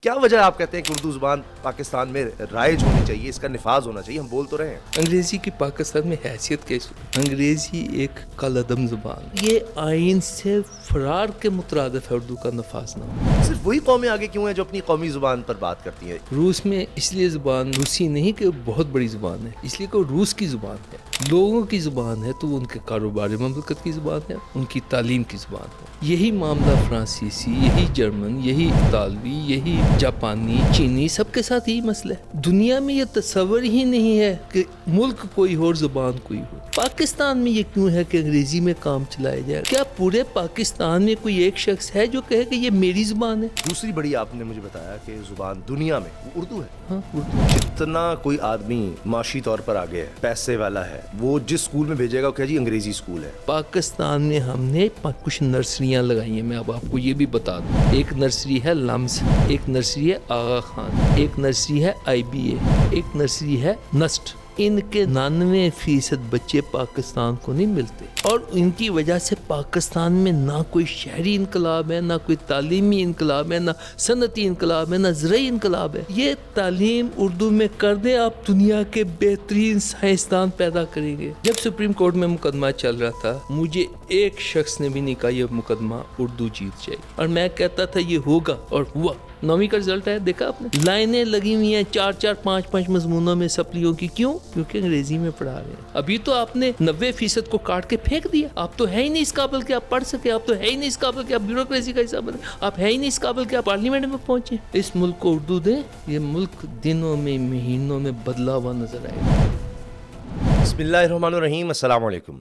کیا وجہ آپ کہتے ہیں کہ اردو زبان پاکستان میں رائج ہونی چاہیے، اس کا نفاذ ہونا چاہیے؟ ہم بول تو رہے ہیں انگریزی کی پاکستان میں حیثیت کیسے؟ انگریزی ایک کالعدم زبان، یہ آئین سے فرار کے مترادف ہے اردو کا نفاذ نہ ہو۔ صرف وہی قومیں آگے کیوں ہیں جو اپنی قومی زبان پر بات کرتی ہیں؟ روس میں اس لیے زبان روسی نہیں کہ بہت بڑی زبان ہے، اس لیے کہ وہ روس کی زبان ہے، لوگوں کی زبان ہے، تو وہ ان کے کاروباری مملکت کی زبان ہے، ان کی تعلیم کی زبان ہے۔ یہی معاملہ فرانسیسی، یہی جرمن، یہی اطالوی، یہی جاپانی، چینی، سب کے ساتھ یہی مسئلہ ہے۔ دنیا میں یہ تصور ہی نہیں ہے کہ ملک کوئی ہو اور زبان کوئی ہو۔ پاکستان میں یہ کیوں ہے کہ انگریزی میں کام چلایا جائے؟ کیا پورے پاکستان میں کوئی ایک شخص ہے جو کہے کہ یہ میری زبان ہے؟ دوسری بڑی آپ نے مجھے بتایا کہ زبان دنیا میں وہ اردو ہے۔ ہاں، اردو۔ جتنا کوئی آدمی معاشی طور پر آگے ہے، پیسے والا ہے، وہ جس سکول میں بھیجے گا وہ کہے جی انگریزی سکول ہے۔ پاکستان میں ہم نے کچھ نرسریاں لگائی ہیں، میں اب آپ کو یہ بھی بتا دوں۔ ایک نرسری ہے لمس، ایک نرسری ہے آغا خان، ایک نرسری ہے IBA، ایک نرسری ہے نسٹ۔ ان کے 99% بچے پاکستان کو نہیں ملتے، اور ان کی وجہ سے پاکستان میں نہ کوئی شہری انقلاب ہے، نہ کوئی تعلیمی انقلاب ہے، نہ صنعتی انقلاب ہے، نہ زرعی انقلاب ہے۔ یہ تعلیم اردو میں کر دیں آپ، دنیا کے بہترین سائنسدان پیدا کریں گے۔ جب سپریم کورٹ میں مقدمہ چل رہا تھا، مجھے ایک شخص نے بھی نہیں کہا یہ مقدمہ اردو جیت جائے گی، اور میں کہتا تھا یہ ہوگا، اور ہوا۔ 9ویں کا رزلٹ ہے، دیکھا آپ نے؟ لائنیں لگی ہوئی ہیں 4 5 مضمونوں میں سپلیوں کی۔ کیوں؟ کیونکہ انگریزی میں پڑھا رہے ہیں۔ ابھی تو آپ نے 90% کو کاٹ کے پھینک دیا۔ آپ تو ہے ہی نہیں اس قابل کہ آپ پڑھ سکے، آپ تو ہے ہی نہیں اس قابل کہ آپ بیوروکریسی کا حصہ بنے، آپ ہے ہی نہیں اس قابل کہ آپ پارلیمنٹ میں پہنچے۔ اس ملک کو اردو دیں، یہ ملک دنوں میں مہینوں میں بدلا ہوا نظر آئے گا۔ بسم اللہ الرحمن الرحیم۔ السلام علیکم۔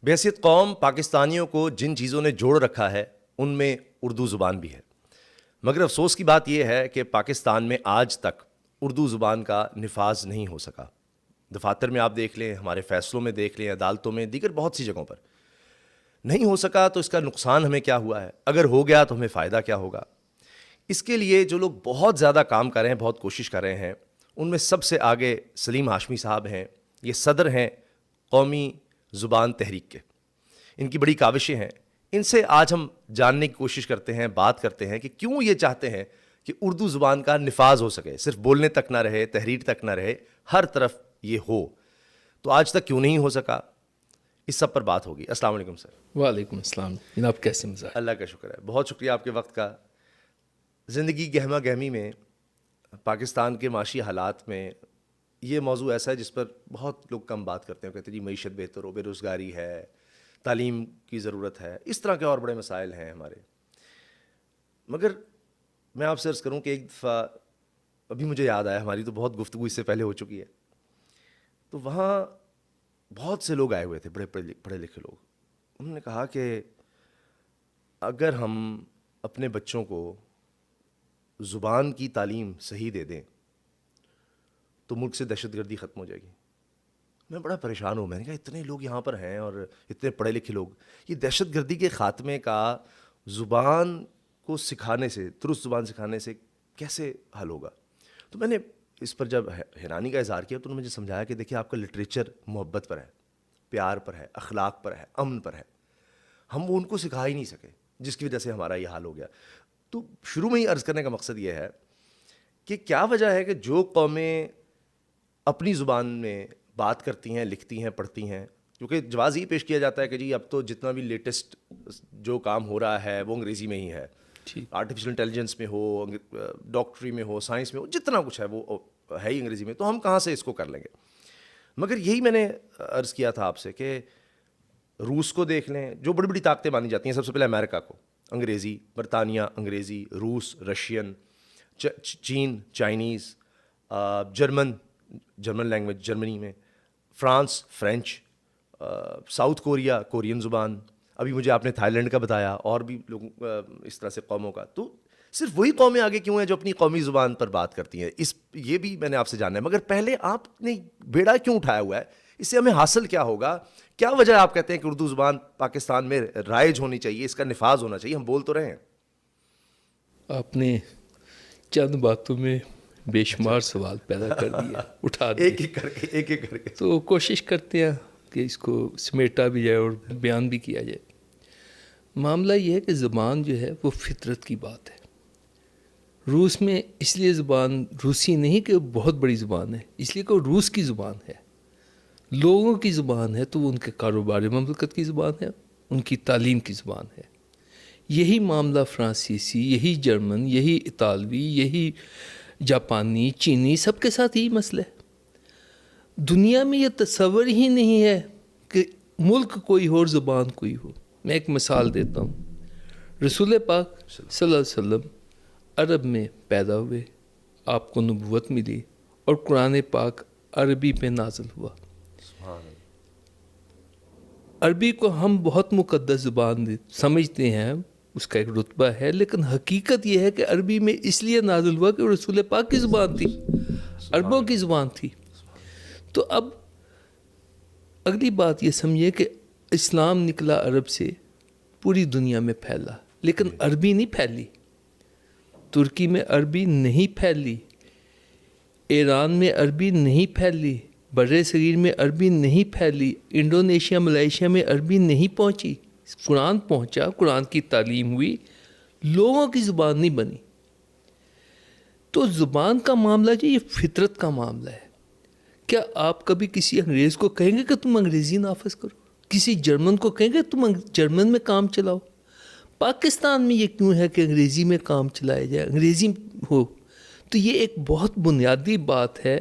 بحیثیت قوم پاکستانیوں کو جن چیزوں نے جوڑ رکھا ہے ان میں اردو زبان بھی ہے، مگر افسوس کی بات یہ ہے کہ پاکستان میں آج تک اردو زبان کا نفاذ نہیں ہو سکا۔ دفاتر میں آپ دیکھ لیں، ہمارے فیصلوں میں دیکھ لیں، عدالتوں میں، دیگر بہت سی جگہوں پر نہیں ہو سکا۔ تو اس کا نقصان ہمیں کیا ہوا ہے؟ اگر ہو گیا تو ہمیں فائدہ کیا ہوگا؟ اس کے لیے جو لوگ بہت زیادہ کام کر رہے ہیں، بہت کوشش کر رہے ہیں، ان میں سب سے آگے سلیم ہاشمی صاحب ہیں۔ یہ صدر ہیں قومی زبان تحریک کے۔ ان کی بڑی کاوشیں ہیں۔ ان سے آج ہم جاننے کی کوشش کرتے ہیں، بات کرتے ہیں کہ کیوں یہ چاہتے ہیں کہ اردو زبان کا نفاذ ہو سکے، صرف بولنے تک نہ رہے، تحریر تک نہ رہے، ہر طرف یہ ہو۔ تو آج تک کیوں نہیں ہو سکا، اس سب پر بات ہوگی۔ السلام علیکم سر۔ وعلیکم السلام جناب، کیسے مزاج؟ اللہ کا شکر ہے، بہت شکریہ آپ کے وقت کا۔ زندگی گہما گہمی میں، پاکستان کے معاشی حالات میں یہ موضوع ایسا ہے جس پر بہت لوگ کم بات کرتے ہیں۔ کہتے ہیں جی معیشت بہتر ہو، بے روزگاری ہے، تعلیم کی ضرورت ہے، اس طرح کے اور بڑے مسائل ہیں ہمارے۔ مگر میں آپ سے عرض کروں کہ ایک دفعہ ابھی مجھے یاد آیا، ہماری تو بہت گفتگو اس سے پہلے ہو چکی ہے، تو وہاں بہت سے لوگ آئے ہوئے تھے، بڑے پڑھے لکھے لوگ۔ انہوں نے کہا کہ اگر ہم اپنے بچوں کو زبان کی تعلیم صحیح دے دیں تو ملک سے دہشت گردی ختم ہو جائے گی۔ میں بڑا پریشان ہوں۔ میں نے کہا اتنے لوگ یہاں پر ہیں اور اتنے پڑھے لکھے لوگ، یہ دہشت گردی کے خاتمے کا زبان کو سکھانے سے، درست زبان سکھانے سے کیسے حل ہوگا؟ تو میں نے اس پر جب حیرانی کا اظہار کیا تو انہوں نے مجھے سمجھایا کہ دیکھیے آپ کا لٹریچر محبت پر ہے، پیار پر ہے، اخلاق پر ہے، امن پر ہے، ہم وہ ان کو سکھا ہی نہیں سکے، جس کی وجہ سے ہمارا یہ حال ہو گیا۔ تو شروع میں ہی عرض کرنے کا مقصد یہ ہے کہ کیا وجہ ہے کہ جو قومیں اپنی زبان میں بات کرتی ہیں، لکھتی ہیں، پڑھتی ہیں، کیونکہ جواز یہ پیش کیا جاتا ہے کہ جی اب تو جتنا بھی لیٹسٹ جو کام ہو رہا ہے وہ انگریزی میں ہی ہے، آرٹیفیشل انٹیلیجنس میں ہو، ڈاکٹری میں ہو، سائنس میں ہو، جتنا کچھ ہے وہ ہے ہی انگریزی میں، تو ہم کہاں سے اس کو کر لیں گے؟ مگر یہی میں نے عرض کیا تھا آپ سے کہ روس کو دیکھ لیں، جو بڑی بڑی طاقتیں مانی جاتی ہیں، سب سے پہلے امریکہ کو انگریزی، برطانیہ انگریزی، روس رشین، چین چائنیز، جرمن لینگویج جرمنی میں، France French, south Korea Korean زبان، ابھی مجھے آپ نے تھائی لینڈ کا بتایا، اور بھی لوگ اس طرح سے قوموں کا۔ تو صرف وہی قومیں آگے کیوں ہیں جو اپنی قومی زبان پر بات کرتی ہیں؟ یہ بھی میں نے آپ سے جاننا ہے۔ مگر پہلے آپ نے بیڑا کیوں اٹھایا ہوا ہے؟ اس سے ہمیں حاصل کیا ہوگا؟ کیا وجہ آپ کہتے ہیں کہ اردو زبان پاکستان میں رائج ہونی چاہیے، اس کا نفاذ ہونا چاہیے؟ ہم بول تو رہے ہیں۔ آپ نے چند باتوں میں بے شمار سوال پیدا کر دیا، اٹھا دیا، ایک ایک کر کے تو کوشش کرتے ہیں کہ اس کو سمیٹا بھی جائے اور بیان بھی کیا جائے۔ معاملہ یہ ہے کہ زبان جو ہے وہ فطرت کی بات ہے۔ روس میں اس لیے زبان روسی نہیں کہ وہ بہت بڑی زبان ہے، اس لیے کہ وہ روس کی زبان ہے، لوگوں کی زبان ہے، تو وہ ان کے کاروبار مملکت کی زبان ہے، ان کی تعلیم کی زبان ہے۔ یہی معاملہ فرانسیسی، یہی جرمن، یہی اطالوی، یہی جاپانی، چینی، سب کے ساتھ یہی مسئلہ ہے۔ دنیا میں یہ تصور ہی نہیں ہے کہ ملک کوئی ہو اور زبان کوئی ہو۔ میں ایک مثال دیتا ہوں، رسول پاک صلی اللہ علیہ وسلم عرب میں پیدا ہوئے، آپ کو نبوت ملی اور قرآن پاک عربی پہ نازل ہوا۔ عربی کو ہم بہت مقدس زبان سمجھتے ہیں، اس کا ایک رتبہ ہے، لیکن حقیقت یہ ہے کہ عربی میں اس لیے نازل ہوا کہ رسول پاک کی زبان تھی، عربوں کی زبان تھی۔ تو اب اگلی بات یہ سمجھیے کہ اسلام نکلا عرب سے، پوری دنیا میں پھیلا، لیکن عربی نہیں پھیلی، ترکی میں عربی نہیں پھیلی، ایران میں عربی نہیں پھیلی، بر صغیر میں عربی نہیں پھیلی، انڈونیشیا ملائیشیا میں عربی نہیں پہنچی۔ قرآن پہنچا، قرآن کی تعلیم ہوئی، لوگوں کی زبان نہیں بنی۔ تو زبان کا معاملہ جو یہ فطرت کا معاملہ ہے۔ کیا آپ کبھی کسی انگریز کو کہیں گے کہ تم انگریزی نافذ کرو؟ کسی جرمن کو کہیں گے تم جرمن میں کام چلاؤ؟ پاکستان میں یہ کیوں ہے کہ انگریزی میں کام چلایا جائے، انگریزی ہو؟ تو یہ ایک بہت بنیادی بات ہے۔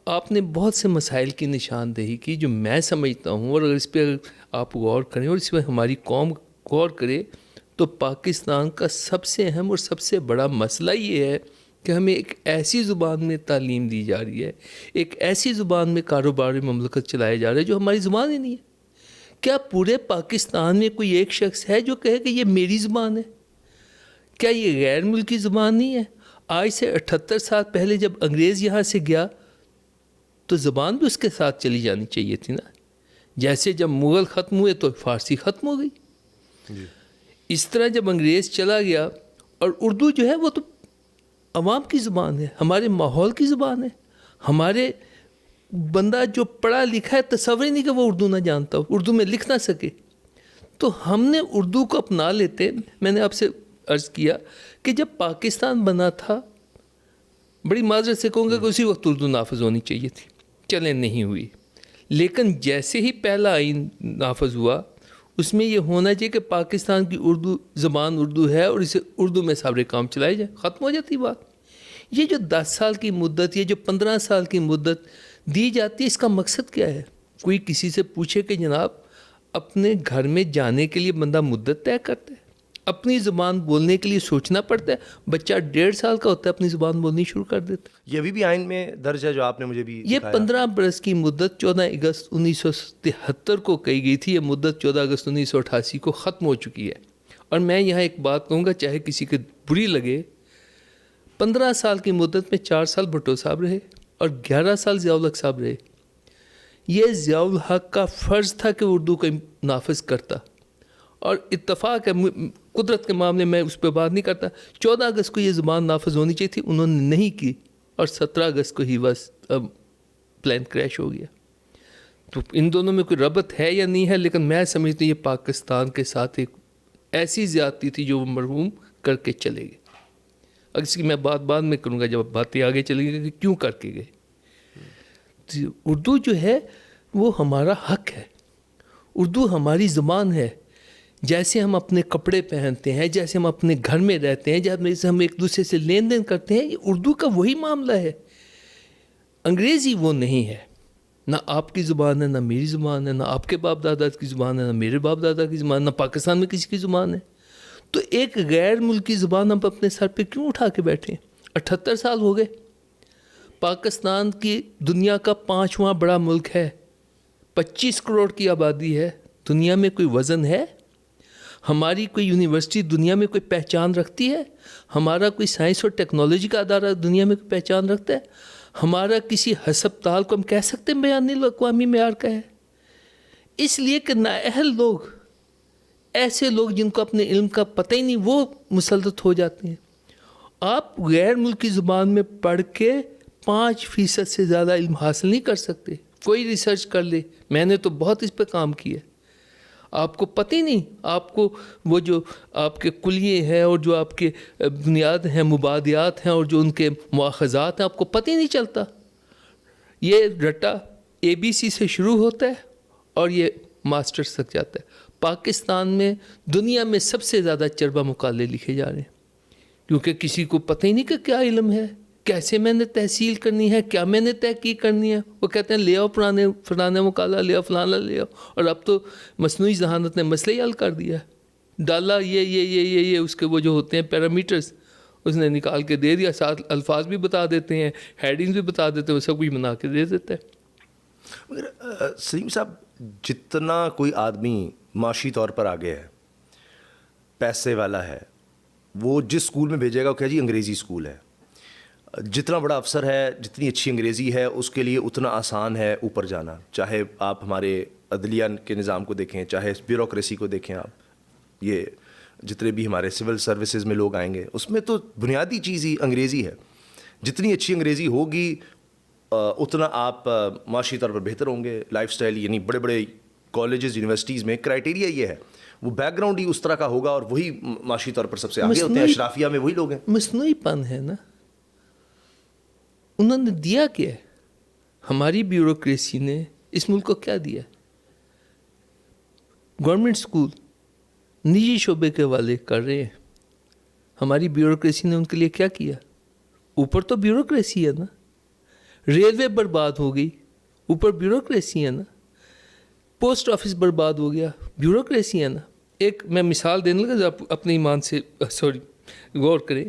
آپ نے بہت سے مسائل کی نشاندہی کی جو میں سمجھتا ہوں، اور اگر اس پہ آپ غور کریں اور اس پہ ہماری قوم غور کرے تو پاکستان کا سب سے اہم اور سب سے بڑا مسئلہ یہ ہے کہ ہمیں ایک ایسی زبان میں تعلیم دی جا رہی ہے، ایک ایسی زبان میں کاروبار مملکت چلایا جا رہا ہے جو ہماری زبان ہی نہیں ہے۔ کیا پورے پاکستان میں کوئی ایک شخص ہے جو کہے کہ یہ میری زبان ہے؟ کیا یہ غیر ملکی زبان نہیں ہے؟ آج سے 78 سال پہلے جب انگریز یہاں سے گیا تو زبان بھی اس کے ساتھ چلی جانی چاہیے تھی نا۔ جیسے جب مغل ختم ہوئے تو فارسی ختم ہو گئی، اس طرح جب انگریز چلا گیا، اور اردو جو ہے وہ تو عوام کی زبان ہے، ہمارے ماحول کی زبان ہے۔ ہمارے بندہ جو پڑھا لکھا ہے تصور ہی نہیں کہ وہ اردو نہ جانتا ہو، اردو میں لکھ نہ سکے۔ تو ہم نے اردو کو اپنا لیتے۔ میں نے آپ سے عرض کیا کہ جب پاکستان بنا تھا، بڑی معذرت سے کہوں گا کہ اسی وقت اردو نافذ ہونی چاہیے تھی، چلیں نہیں ہوئی۔ لیکن جیسے ہی پہلا آئین نافذ ہوا، اس میں یہ ہونا چاہیے کہ پاکستان کی اردو زبان اردو ہے اور اسے اردو میں سارے کام چلائے جائیں، ختم ہو جاتی بات۔ یہ جو 10 سال کی مدت، یہ جو 15 سال کی مدت دی جاتی ہے، اس کا مقصد کیا ہے؟ کوئی کسی سے پوچھے کہ جناب اپنے گھر میں جانے کے لیے بندہ مدت طے کرتا ہے، اپنی زبان بولنے کے لیے سوچنا پڑتا ہے۔ بچہ 1.5 سال کا ہوتا ہے اپنی زبان بولنی شروع کر دیتا ہے۔ یہ ابھی بھی آئین میں درج ہے جو آپ نے مجھے بھی یہ دکھایا۔ 15 برس کی مدت 14 اگست 1973 کو کہی گئی تھی، یہ مدت 14 اگست 1988 کو ختم ہو چکی ہے۔ اور میں یہاں ایک بات کہوں گا، چاہے کسی کو بری لگے، 15 سال کی مدت میں 4 سال بھٹو صاحب رہے اور 11 سال ضیاء الحق صاحب رہے۔ یہ ضیاء الحق کا فرض تھا کہ اردو کو نافذ کرتا، اور اتفاق ہے، قدرت کے معاملے میں اس پہ بات نہیں کرتا، 14 اگست کو یہ زبان نافذ ہونی چاہیے تھی، انہوں نے نہیں کی، اور 17 اگست کو ہی بس پلان کریش ہو گیا۔ تو ان دونوں میں کوئی ربط ہے یا نہیں ہے، لیکن میں سمجھتی ہوں یہ پاکستان کے ساتھ ایک ایسی زیادتی تھی جو وہ مرحوم کر کے چلے گئے۔ اگر اس کی میں بات بعد میں کروں گا جب باتیں آگے چلیں گی کہ کیوں کر کے گئے۔ اردو جو ہے وہ ہمارا حق ہے، اردو ہماری زبان ہے۔ جیسے ہم اپنے کپڑے پہنتے ہیں، جیسے ہم اپنے گھر میں رہتے ہیں، جیسے ہم ایک دوسرے سے لین دین کرتے ہیں، یہ اردو کا وہی معاملہ ہے۔ انگریزی وہ نہیں ہے، نہ آپ کی زبان ہے، نہ میری زبان ہے، نہ آپ کے باپ دادا کی زبان ہے، نہ میرے باپ دادا کی زبان، نہ پاکستان میں کسی کی زبان ہے۔ تو ایک غیر ملکی زبان ہم اپنے سر پہ کیوں اٹھا کے بیٹھے ہیں؟ 78 سال ہو گئے۔ پاکستان کی دنیا کا 5واں بڑا ملک ہے، 25 کروڑ کی آبادی ہے، دنیا میں کوئی وزن ہے؟ ہماری کوئی یونیورسٹی دنیا میں کوئی پہچان رکھتی ہے؟ ہمارا کوئی سائنس اور ٹیکنالوجی کا ادارہ دنیا میں کوئی پہچان رکھتا ہے؟ ہمارا کسی ہسپتال کو ہم کہہ سکتے ہیں بین الاقوامی معیار کا ہے؟ اس لیے کہ نااہل لوگ، ایسے لوگ جن کو اپنے علم کا پتہ ہی نہیں، وہ مسلط ہو جاتے ہیں۔ آپ غیر ملکی زبان میں پڑھ کے 5% سے زیادہ علم حاصل نہیں کر سکتے۔ کوئی ریسرچ کر لے، میں نے تو بہت اس پہ کام کیا۔ آپ کو پتہ ہی نہیں, آپ کو وہ جو آپ کے کلیے ہیں اور جو آپ کے بنیاد ہیں, مبادیات ہیں اور جو ان کے مواخذات ہیں, آپ کو پتہ ہی نہیں چلتا. یہ رٹا ABC سے شروع ہوتا ہے اور یہ ماسٹرز تک جاتا ہے. پاکستان میں دنیا میں سب سے زیادہ چربا مقالے لکھے جا رہے ہیں, کیونکہ کسی کو پتہ ہی نہیں کہ کیا علم ہے, کیسے میں نے تحصیل کرنی ہے, کیا میں نے تحقیق کرنی ہے. وہ کہتے ہیں لے آؤ فلانا مقالہ لے آؤ, فلانا لے آؤ, اور اب تو مصنوعی ذہانت نے مسئلہ ہی حل کر دیا ہے. ڈالا یہ اس کے وہ جو ہوتے ہیں پیرامیٹرز, اس نے نکال کے دے دیا, ساتھ الفاظ بھی بتا دیتے ہیں, ہیڈنگز بھی بتا دیتے ہیں, وہ سب کچھ بنا کے دے دیتا ہے. مگر سلیم صاحب, جتنا کوئی آدمی معاشی طور پر آگے ہے, پیسے والا ہے, وہ جس اسکول میں بھیجے گا وہ کہے جی انگریزی اسکول ہے. جتنا بڑا افسر ہے, جتنی اچھی انگریزی ہے, اس کے لیے اتنا آسان ہے اوپر جانا. چاہے آپ ہمارے عدلیہ کے نظام کو دیکھیں, چاہے بیوروکریسی کو دیکھیں, آپ یہ جتنے بھی ہمارے سول سروسز میں لوگ آئیں گے, اس میں تو بنیادی چیز ہی انگریزی ہے. جتنی اچھی انگریزی ہوگی اتنا آپ معاشی طور پر بہتر ہوں گے. لائف سٹائل, یعنی بڑے بڑے کالجز یونیورسٹیز میں کرائٹیریا یہ ہے, وہ بیک گراؤنڈ ہی اس طرح کا ہوگا, اور وہی معاشی طور پر سب سے آگے ہوتے ہیں. اشرافیہ میں وہی لوگ ہیں. مصنوعی پن ہے نا, انہوں نے دیا کیا ہے؟ ہماری بیوروکریسی نے اس ملک کو کیا دیا؟ گورنمنٹ اسکول نجی شعبے کے والے کر رہے ہیں. ہماری بیوروکریسی نے ان کے لیے کیا کیا؟ اوپر تو بیوروکریسی ہے نا. ریلوے برباد ہو گئی, اوپر بیوروکریسی ہے نا. پوسٹ آفس برباد ہو گیا, بیوروکریسی ہے نا. ایک میں مثال دینے لگا, آپ اپنے ایمان سے غور کریں.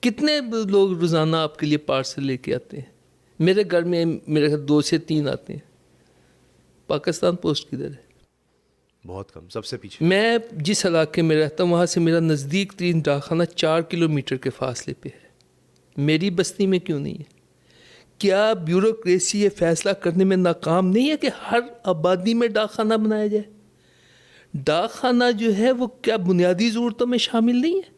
کتنے لوگ روزانہ آپ کے لیے پارسل لے کے آتے ہیں؟ میرے گھر میں میرے 2 سے 3 آتے ہیں. پاکستان پوسٹ کدھر ہے؟ بہت کم, سب سے پیچھے. میں جس علاقے میں رہتا ہوں وہاں سے میرا نزدیک ترین ڈاکخانہ 4 کلومیٹر کے فاصلے پہ ہے. میری بستی میں کیوں نہیں ہے؟ کیا بیوروکریسی یہ فیصلہ کرنے میں ناکام نہیں ہے کہ ہر آبادی میں ڈاکخانہ بنایا جائے؟ ڈاکخانہ جو ہے وہ کیا بنیادی ضرورتوں میں شامل نہیں ہے؟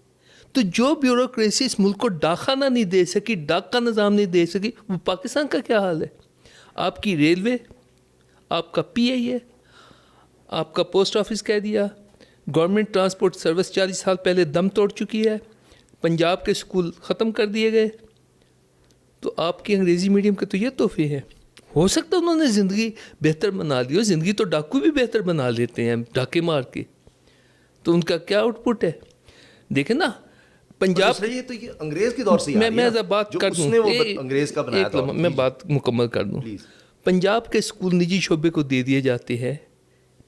تو جو بیوروکریسی اس ملک کو ڈاکخانہ نہیں دے سکی, ڈاک کا نظام نہیں دے سکی, وہ پاکستان کا کیا حال ہے؟ آپ کی ریلوے, آپ کا PI ہے, آپ کا پوسٹ آفس کہہ دیا, گورنمنٹ ٹرانسپورٹ سروس 40 سال پہلے دم توڑ چکی ہے, پنجاب کے اسکول ختم کر دیے گئے. تو آپ کی انگریزی میڈیم کے تو یہ تحفے ہیں. ہو سکتا ہے انہوں نے زندگی بہتر بنا لی ہو, زندگی تو ڈاکو بھی بہتر بنا لیتے ہیں ڈاکے مار کے. تو ان کا کیا آؤٹ پٹ ہے؟ دیکھیں نا پنجاب, تو یہ انگریز کے دور سے میں بات کر دوں, انگریز کا بنایا تھا. میں بات مکمل کر دوں. پنجاب کے اسکول نجی شعبے کو دے دیے جاتے ہیں,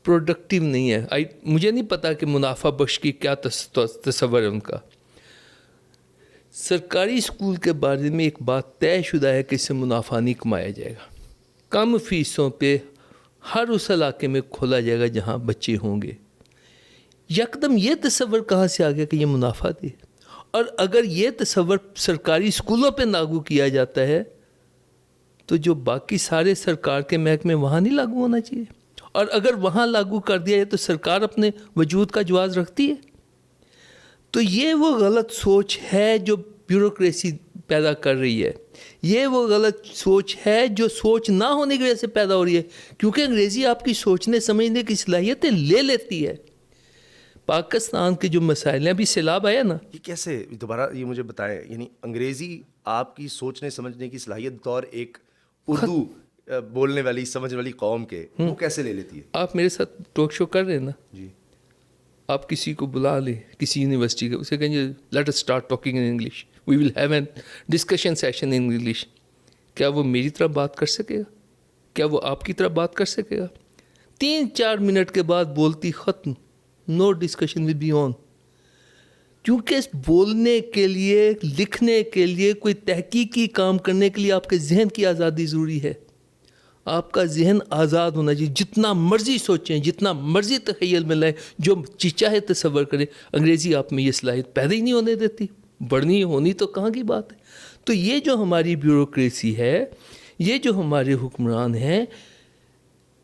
پروڈکٹیو نہیں ہے. مجھے نہیں پتا کہ منافع بخش کی کیا تصور ہے ان کا. سرکاری اسکول کے بارے میں ایک بات طے شدہ ہے کہ اس سے منافع نہیں کمایا جائے گا. کم فیسوں پہ ہر اس علاقے میں کھولا جائے گا جہاں بچے ہوں گے. یکدم یہ تصور کہاں سے آ گیا کہ یہ منافع دے؟ اور اگر یہ تصور سرکاری اسکولوں پہ لاگو کیا جاتا ہے تو جو باقی سارے سرکار کے محکمے وہاں نہیں لاگو ہونا چاہیے. اور اگر وہاں لاگو کر دیا جائے تو سرکار اپنے وجود کا جواز رکھتی ہے. تو یہ وہ غلط سوچ ہے جو بیوروکریسی پیدا کر رہی ہے. یہ وہ غلط سوچ ہے جو سوچ نہ ہونے کی وجہ سے پیدا ہو رہی ہے, کیونکہ انگریزی آپ کی سوچنے سمجھنے کی صلاحیتیں لے لیتی ہے. پاکستان کے جو مسائل ہیں, ابھی سیلاب آیا نا, یہ کیسے, دوبارہ یہ مجھے بتائیں. یعنی انگریزی آپ کی سوچنے سمجھنے کی صلاحیت بطور ایک اردو بولنے والی سمجھنے والی قوم کے, وہ کیسے لے لیتی ہے؟ آپ میرے ساتھ ٹاک شو کر رہے ہیں نا جی, آپ کسی کو بلا لیں کسی یونیورسٹی کے, اسے کہیں let us start talking in English, we will have an discussion session in English. کیا وہ میری طرح بات کر سکے گا؟ کیا وہ آپ کی طرح بات کر سکے گا؟ 3-4 منٹ کے بعد بولتی ختم, نو ڈسکشن ول بی آن. کیونکہ بولنے کے لیے, لکھنے کے لیے, کوئی تحقیقی کام کرنے کے لیے آپ کے ذہن کی آزادی ضروری ہے. آپ کا ذہن آزاد ہونا چاہیے, جتنا مرضی سوچیں, جتنا مرضی تخیل میں لائیں, جو چاہے تصور کریں. انگریزی آپ میں یہ صلاحیت پیدا ہی نہیں ہونے دیتی. بڑھنی ہونی تو کہاں کی بات ہے. تو یہ جو ہماری بیوروکریسی ہے, یہ جو ہمارے حکمران ہیں,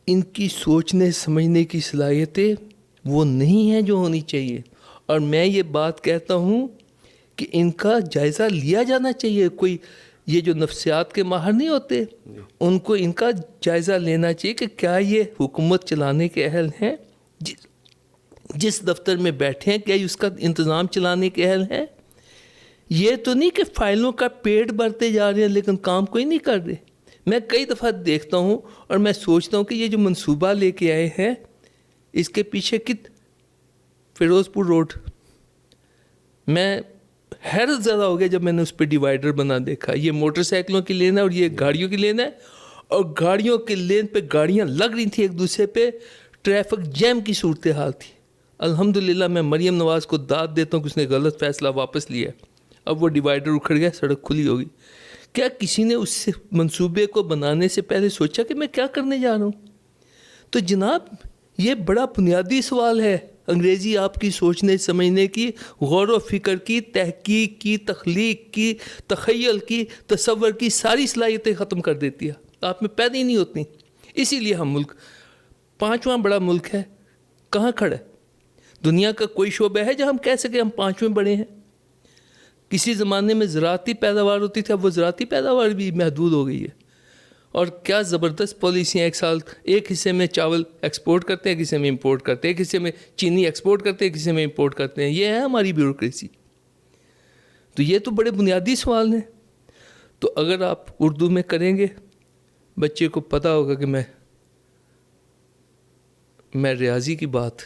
ان کی سوچنے سمجھنے کی صلاحیتیں وہ نہیں ہیں جو ہونی چاہیے. اور میں یہ بات کہتا ہوں کہ ان کا جائزہ لیا جانا چاہیے. کوئی یہ جو نفسیات کے ماہر نہیں ہوتے, ان کو ان کا جائزہ لینا چاہیے کہ کیا یہ حکومت چلانے کے اہل ہیں. جس دفتر میں بیٹھے ہیں کیا اس کا انتظام چلانے کے اہل ہیں؟ یہ تو نہیں کہ فائلوں کا پیٹ بھرتے جا رہے ہیں لیکن کام کوئی نہیں کر رہے. میں کئی دفعہ دیکھتا ہوں اور میں سوچتا ہوں کہ یہ جو منصوبہ لے کے آئے ہیں اس کے پیچھے فیروز پور روڈ، میں حیرت زیادہ ہو گیا جب میں نے اس پہ ڈیوائیڈر بنا دیکھا. یہ موٹر سائیکلوں کی لین ہے اور یہ گاڑیوں کی لین ہے، اور گاڑیوں کے لین پہ گاڑیاں لگ رہی تھیں ایک دوسرے پہ، ٹریفک جیم کی صورتحال تھی. الحمدللہ میں مریم نواز کو داد دیتا ہوں کہ اس نے غلط فیصلہ واپس لیا. اب وہ ڈیوائیڈر اکھڑ گیا، سڑک کھلی ہوگی. کیا کسی نے اس منصوبے کو بنانے سے پہلے سوچا کہ میں کیا کرنے جا رہا ہوں؟ تو جناب یہ بڑا بنیادی سوال ہے. انگریزی آپ کی سوچنے سمجھنے کی، غور و فکر کی، تحقیق کی، تخلیق کی، تخیل کی، تصور کی ساری صلاحیتیں ختم کر دیتی ہے، آپ میں پیدا ہی نہیں ہوتی. اسی لیے ہم ملک 5واں بڑا ملک ہے. کہاں کھڑا ہے؟ دنیا کا کوئی شعبہ ہے جہاں ہم کہہ سکیں ہم 5ویں بڑے ہیں؟ کسی زمانے میں زراعتی پیداوار ہوتی تھی، اب وہ زراعتی پیداوار بھی محدود ہو گئی ہے. اور کیا زبردست پالیسیاں، ایک سال ایک حصے میں چاول ایکسپورٹ کرتے ہیں، ایک حصے میں امپورٹ کرتے ہیں، ایک حصے میں چینی ایکسپورٹ کرتے ہیں، ایک حصے میں امپورٹ کرتے ہیں. یہ ہے ہماری بیوروکریسی. تو یہ تو بڑے بنیادی سوال ہیں. تو اگر آپ اردو میں کریں گے، بچے کو پتہ ہوگا کہ میں ریاضی کی بات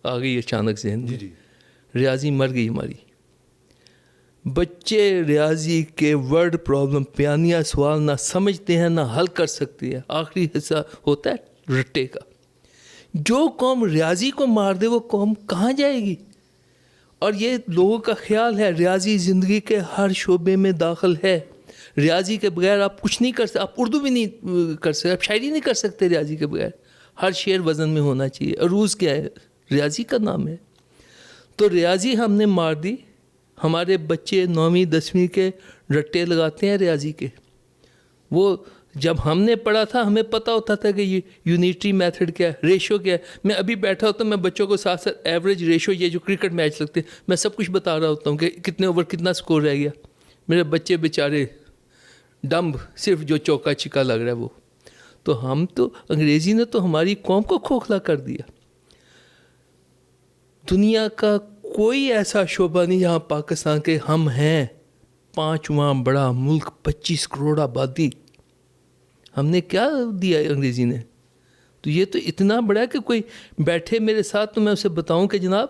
آ گئی اچانک ذہن میں. ریاضی مر گئی ہماری. بچے ریاضی کے ورڈ پرابلم، بیانیہ سوال نہ سمجھتے ہیں نہ حل کر سکتے ہیں. آخری حصہ ہوتا ہے رٹے کا. جو قوم ریاضی کو مار دے وہ قوم کہاں جائے گی؟ اور یہ لوگوں کا خیال ہے ریاضی زندگی کے ہر شعبے میں داخل ہے. ریاضی کے بغیر آپ کچھ نہیں کر سکتے. آپ اردو بھی نہیں کر سکتے، آپ شاعری نہیں کر سکتے ریاضی کے بغیر. ہر شعر وزن میں ہونا چاہیے. عروض کیا ہے؟ ریاضی کا نام ہے. تو ریاضی ہم نے مار دی. ہمارے بچے 9ویں 10ویں کے رٹے لگاتے ہیں ریاضی کے. وہ جب ہم نے پڑھا تھا ہمیں پتہ ہوتا تھا کہ یہ یونیٹری میتھڈ کیا ہے، ریشو کیا ہے. میں ابھی بیٹھا ہوتا ہوں، میں بچوں کو ساتھ ساتھ ایوریج ریشو، یہ جو کرکٹ میچ لگتے ہیں، میں سب کچھ بتا رہا ہوتا ہوں کہ کتنے اوور کتنا سکور رہ گیا. میرے بچے بیچارے ڈمب، صرف جو چوکا چھکا لگ رہا ہے وہ. تو انگریزی نے تو ہماری قوم کو کھوکھلا کر دیا. دنیا کا کوئی ایسا شعبہ نہیں جہاں پاکستان کے ہم ہیں 5واں بڑا ملک، 25 کروڑ آبادی. ہم نے کیا دیا انگریزی نے؟ تو یہ تو اتنا بڑا ہے کہ کوئی بیٹھے میرے ساتھ تو میں اسے بتاؤں کہ جناب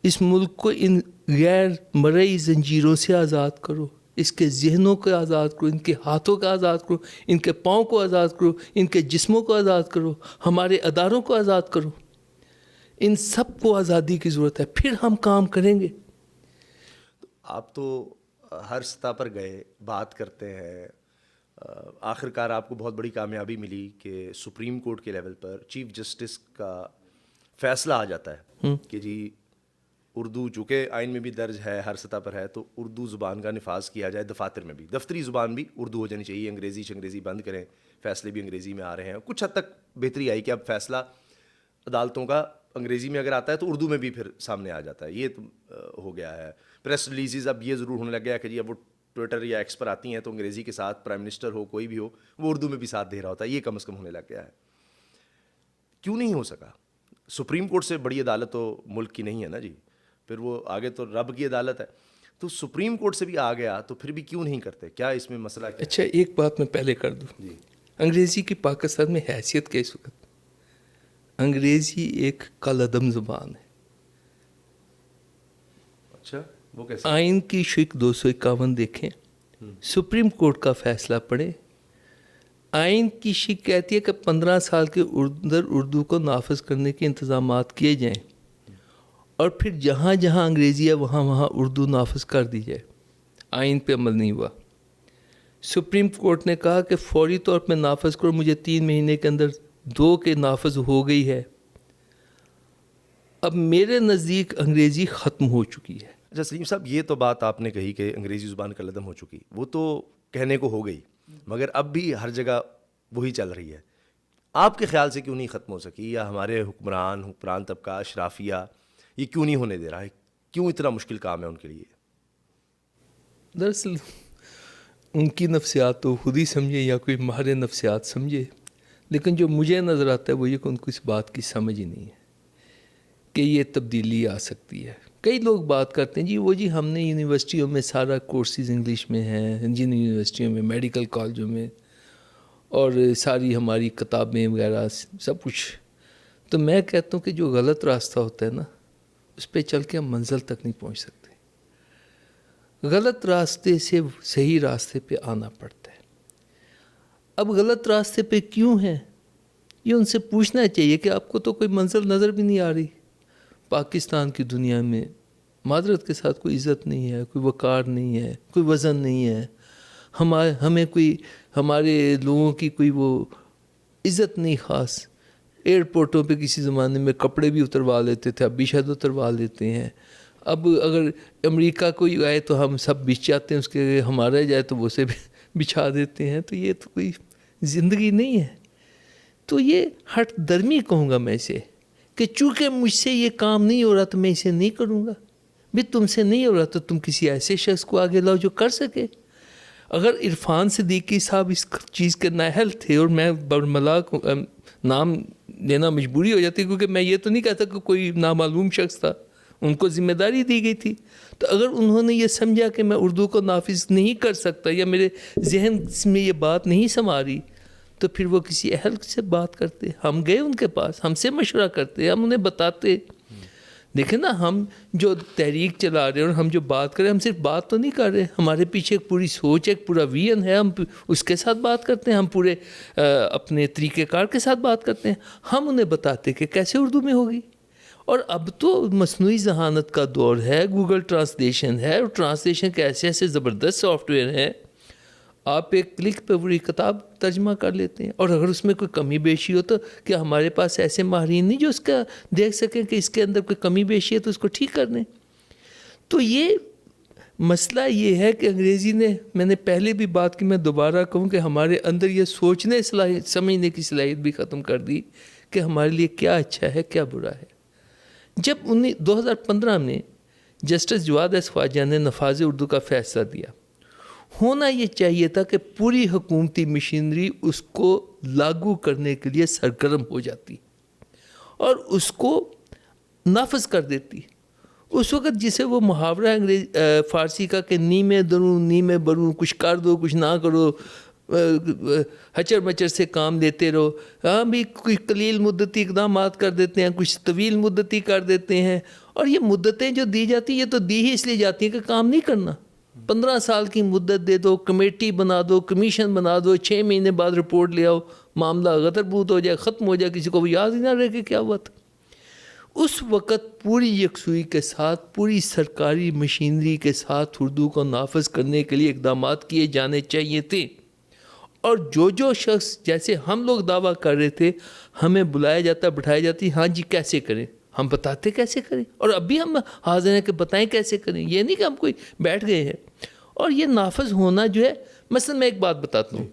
اس ملک کو ان غیر مرئی زنجیروں سے آزاد کرو، اس کے ذہنوں کو آزاد کرو، ان کے ہاتھوں کو آزاد کرو، ان کے پاؤں کو آزاد کرو، ان کے جسموں کو آزاد کرو، ہمارے اداروں کو آزاد کرو. ان سب کو آزادی کی ضرورت ہے، پھر ہم کام کریں گے. آپ تو ہر سطح پر گئے، بات کرتے ہیں. آخر کار آپ کو بہت بڑی کامیابی ملی کہ سپریم کورٹ کے لیول پر چیف جسٹس کا فیصلہ آ جاتا ہے کہ جی اردو چونکہ آئین میں بھی درج ہے، ہر سطح پر ہے، تو اردو زبان کا نفاذ کیا جائے. دفاتر میں بھی، دفتری زبان بھی اردو ہو جانی چاہیے. انگریزی بند کریں، فیصلے بھی انگریزی میں آ رہے ہیں. کچھ حد تک بہتری آئی کہ اب فیصلہ عدالتوں کا انگریزی میں اگر آتا ہے تو اردو میں بھی پھر سامنے آ جاتا ہے. یہ تو ہو گیا ہے. پریس ریلیزز اب یہ ضرور ہونے لگ گیا کہ جی اب وہ ٹویٹر یا ایکس پر آتی ہیں تو انگریزی کے ساتھ پرائم منسٹر ہو کوئی بھی ہو وہ اردو میں بھی ساتھ دے رہا ہوتا ہے. یہ کم از کم ہونے لگ گیا ہے. کیوں نہیں ہو سکا؟ سپریم کورٹ سے بڑی عدالت تو ملک کی نہیں ہے نا جی. پھر وہ آگے تو رب کی عدالت ہے. تو سپریم کورٹ سے بھی آ گیا تو پھر بھی کیوں نہیں کرتے؟ کیا اس میں مسئلہ کیا؟ اچھا ایک بات میں پہلے کر دوں جی. انگریزی کی پاکستان میں حیثیت کیا اس وقت؟ انگریزی ایک کالعدم زبان ہے. اچھا وہ کیسے؟ آئین کی شق 251 دیکھیں، سپریم کورٹ کا فیصلہ پڑھیں. آئین کی شق کہتی ہے کہ 15 سال کے اندر اردو کو نافذ کرنے کے انتظامات کیے جائیں، اور پھر جہاں جہاں انگریزی ہے وہاں وہاں اردو نافذ کر دی جائے. آئین پہ عمل نہیں ہوا. سپریم کورٹ نے کہا کہ فوری طور پہ نافذ کرو. مجھے 3 مہینے کے اندر 2 کے نافذ ہو گئی ہے. اب میرے نزدیک انگریزی ختم ہو چکی ہے. اچھا سلیم صاحب، یہ تو بات آپ نے کہی کہ انگریزی زبان کا لدم ہو چکی، وہ تو کہنے کو ہو گئی، مگر اب بھی ہر جگہ وہی چل رہی ہے. آپ کے خیال سے کیوں نہیں ختم ہو سکی؟ یا ہمارے حکمران طبقہ، اشرافیہ یہ کیوں نہیں ہونے دے رہا ہے؟ کیوں اتنا مشکل کام ہے ان کے لیے؟ دراصل ان کی نفسیات تو خود ہی سمجھے یا کوئی ماہر نفسیات سمجھے، لیکن جو مجھے نظر آتا ہے وہ یہ کہ ان کو اس بات کی سمجھ ہی نہیں ہے کہ یہ تبدیلی آ سکتی ہے. کئی لوگ بات کرتے ہیں جی ہم نے یونیورسٹیوں میں سارا کورسز انگلش میں ہیں، جن یونیورسٹیوں میں، میڈیکل کالجوں میں، اور ساری ہماری کتابیں وغیرہ سب کچھ. تو میں کہتا ہوں کہ جو غلط راستہ ہوتا ہے نا، اس پہ چل کے ہم منزل تک نہیں پہنچ سکتے. غلط راستے سے صحیح راستے پہ آنا پڑتا ہے. اب غلط راستے پہ کیوں ہیں یہ ان سے پوچھنا چاہیے کہ آپ کو تو کوئی منزل نظر بھی نہیں آ رہی. پاکستان کی دنیا میں معذرت کے ساتھ کوئی عزت نہیں ہے، کوئی وقار نہیں ہے، کوئی وزن نہیں ہے. ہمیں کوئی، ہمارے لوگوں کی کوئی وہ عزت نہیں خاص. ایئرپورٹوں پہ کسی زمانے میں کپڑے بھی اتروا لیتے تھے، اب بھی شاید اتروا لیتے ہیں. اب اگر امریکہ کوئی آئے تو ہم سب بچ جاتے ہیں، اس کے ہمارا جائے تو وہ اسے بچھا دیتے ہیں. تو یہ تو کوئی زندگی نہیں ہے. تو یہ ہٹ درمی کہوں گا میں اسے، کہ چونکہ مجھ سے یہ کام نہیں ہو رہا تو میں اسے نہیں کروں گا. بھی تم سے نہیں ہو رہا تو تم کسی ایسے شخص کو آگے لاؤ جو کر سکے. اگر عرفان صدیقی صاحب اس چیز کے نااہل تھے، اور میں برملا نام لینا مجبوری ہو جاتی کیونکہ میں یہ تو نہیں کہتا کہ کوئی نامعلوم شخص تھا، ان کو ذمہ داری دی گئی تھی. تو اگر انہوں نے یہ سمجھا کہ میں اردو کو نافذ نہیں کر سکتا یا میرے ذہن میں یہ بات نہیں سما رہی، تو پھر وہ کسی اہل سے بات کرتے. ہم گئے ان کے پاس، ہم سے مشورہ کرتے، ہم انہیں بتاتے. دیکھیں نا، ہم جو تحریک چلا رہے ہیں اور ہم جو بات کر رہے ہیں، ہم صرف بات تو نہیں کر رہے، ہمارے پیچھے ایک پوری سوچ ہے، ایک پورا ویژن ہے. ہم اس کے ساتھ بات کرتے ہیں، ہم پورے اپنے طریقہ کار کے ساتھ بات کرتے ہیں. ہم انہیں بتاتے کہ کیسے اردو میں ہوگی. اور اب تو مصنوعی ذہانت کا دور ہے، گوگل ٹرانسلیشن ہے، اور ٹرانسلیشن کے ایسے ایسے زبردست سافٹ ویئر ہیں، آپ ایک کلک پہ پوری کتاب ترجمہ کر لیتے ہیں. اور اگر اس میں کوئی کمی بیشی ہو تو کیا ہمارے پاس ایسے ماہرین نہیں جو اس کا دیکھ سکیں کہ اس کے اندر کوئی کمی بیشی ہے تو اس کو ٹھیک کر دیں. تو یہ مسئلہ یہ ہے کہ انگریزی نے، میں نے پہلے بھی بات کی، میں دوبارہ کہوں کہ ہمارے اندر یہ سوچنے صلاحیت، سمجھنے کی صلاحیت بھی ختم کر دی کہ ہمارے لیے کیا اچھا ہے کیا برا ہے. جب 2015 میں جسٹس جواد ایس خواجہ نے نفاذ اردو کا فیصلہ دیا، ہونا یہ چاہیے تھا کہ پوری حکومتی مشینری اس کو لاگو کرنے کے لیے سرگرم ہو جاتی اور اس کو نافذ کر دیتی. اس وقت جسے وہ محاورہ فارسی کا کہ نیمے دروں نیمے بروں، کچھ کر دو کچھ نہ کرو، ہچر مچر سے کام لیتے رہو. ہاں بھی کچھ قلیل مدتی اقدامات کر دیتے ہیں، کچھ طویل مدتی کر دیتے ہیں. اور یہ مدتیں جو دی جاتی ہیں یہ تو دی ہی اس لیے جاتی ہیں کہ کام نہیں کرنا. 15 سال کی مدت دے دو، کمیٹی بنا دو، کمیشن بنا دو، 6 مہینے بعد رپورٹ لے آؤ، معاملہ غدر بود ہو جائے، ختم ہو جائے، کسی کو وہ یاد ہی نہ رہے کہ کیا ہوا تھا. اس وقت پوری یکسوئی کے ساتھ، پوری سرکاری مشینری کے ساتھ اردو کو نافذ کرنے کے لیے اقدامات کیے جانے چاہیے تھے. اور جو شخص، جیسے ہم لوگ دعویٰ کر رہے تھے، ہمیں بلایا جاتا، بٹھایا جاتی، ہاں جی کیسے کریں، ہم بتاتے کیسے کریں. اور ابھی ہم حاضر ہیں کہ بتائیں کیسے کریں. یہ نہیں کہ ہم کوئی بیٹھ گئے ہیں. اور یہ نافذ ہونا جو ہے، مثلا میں ایک بات بتاتا ہوں،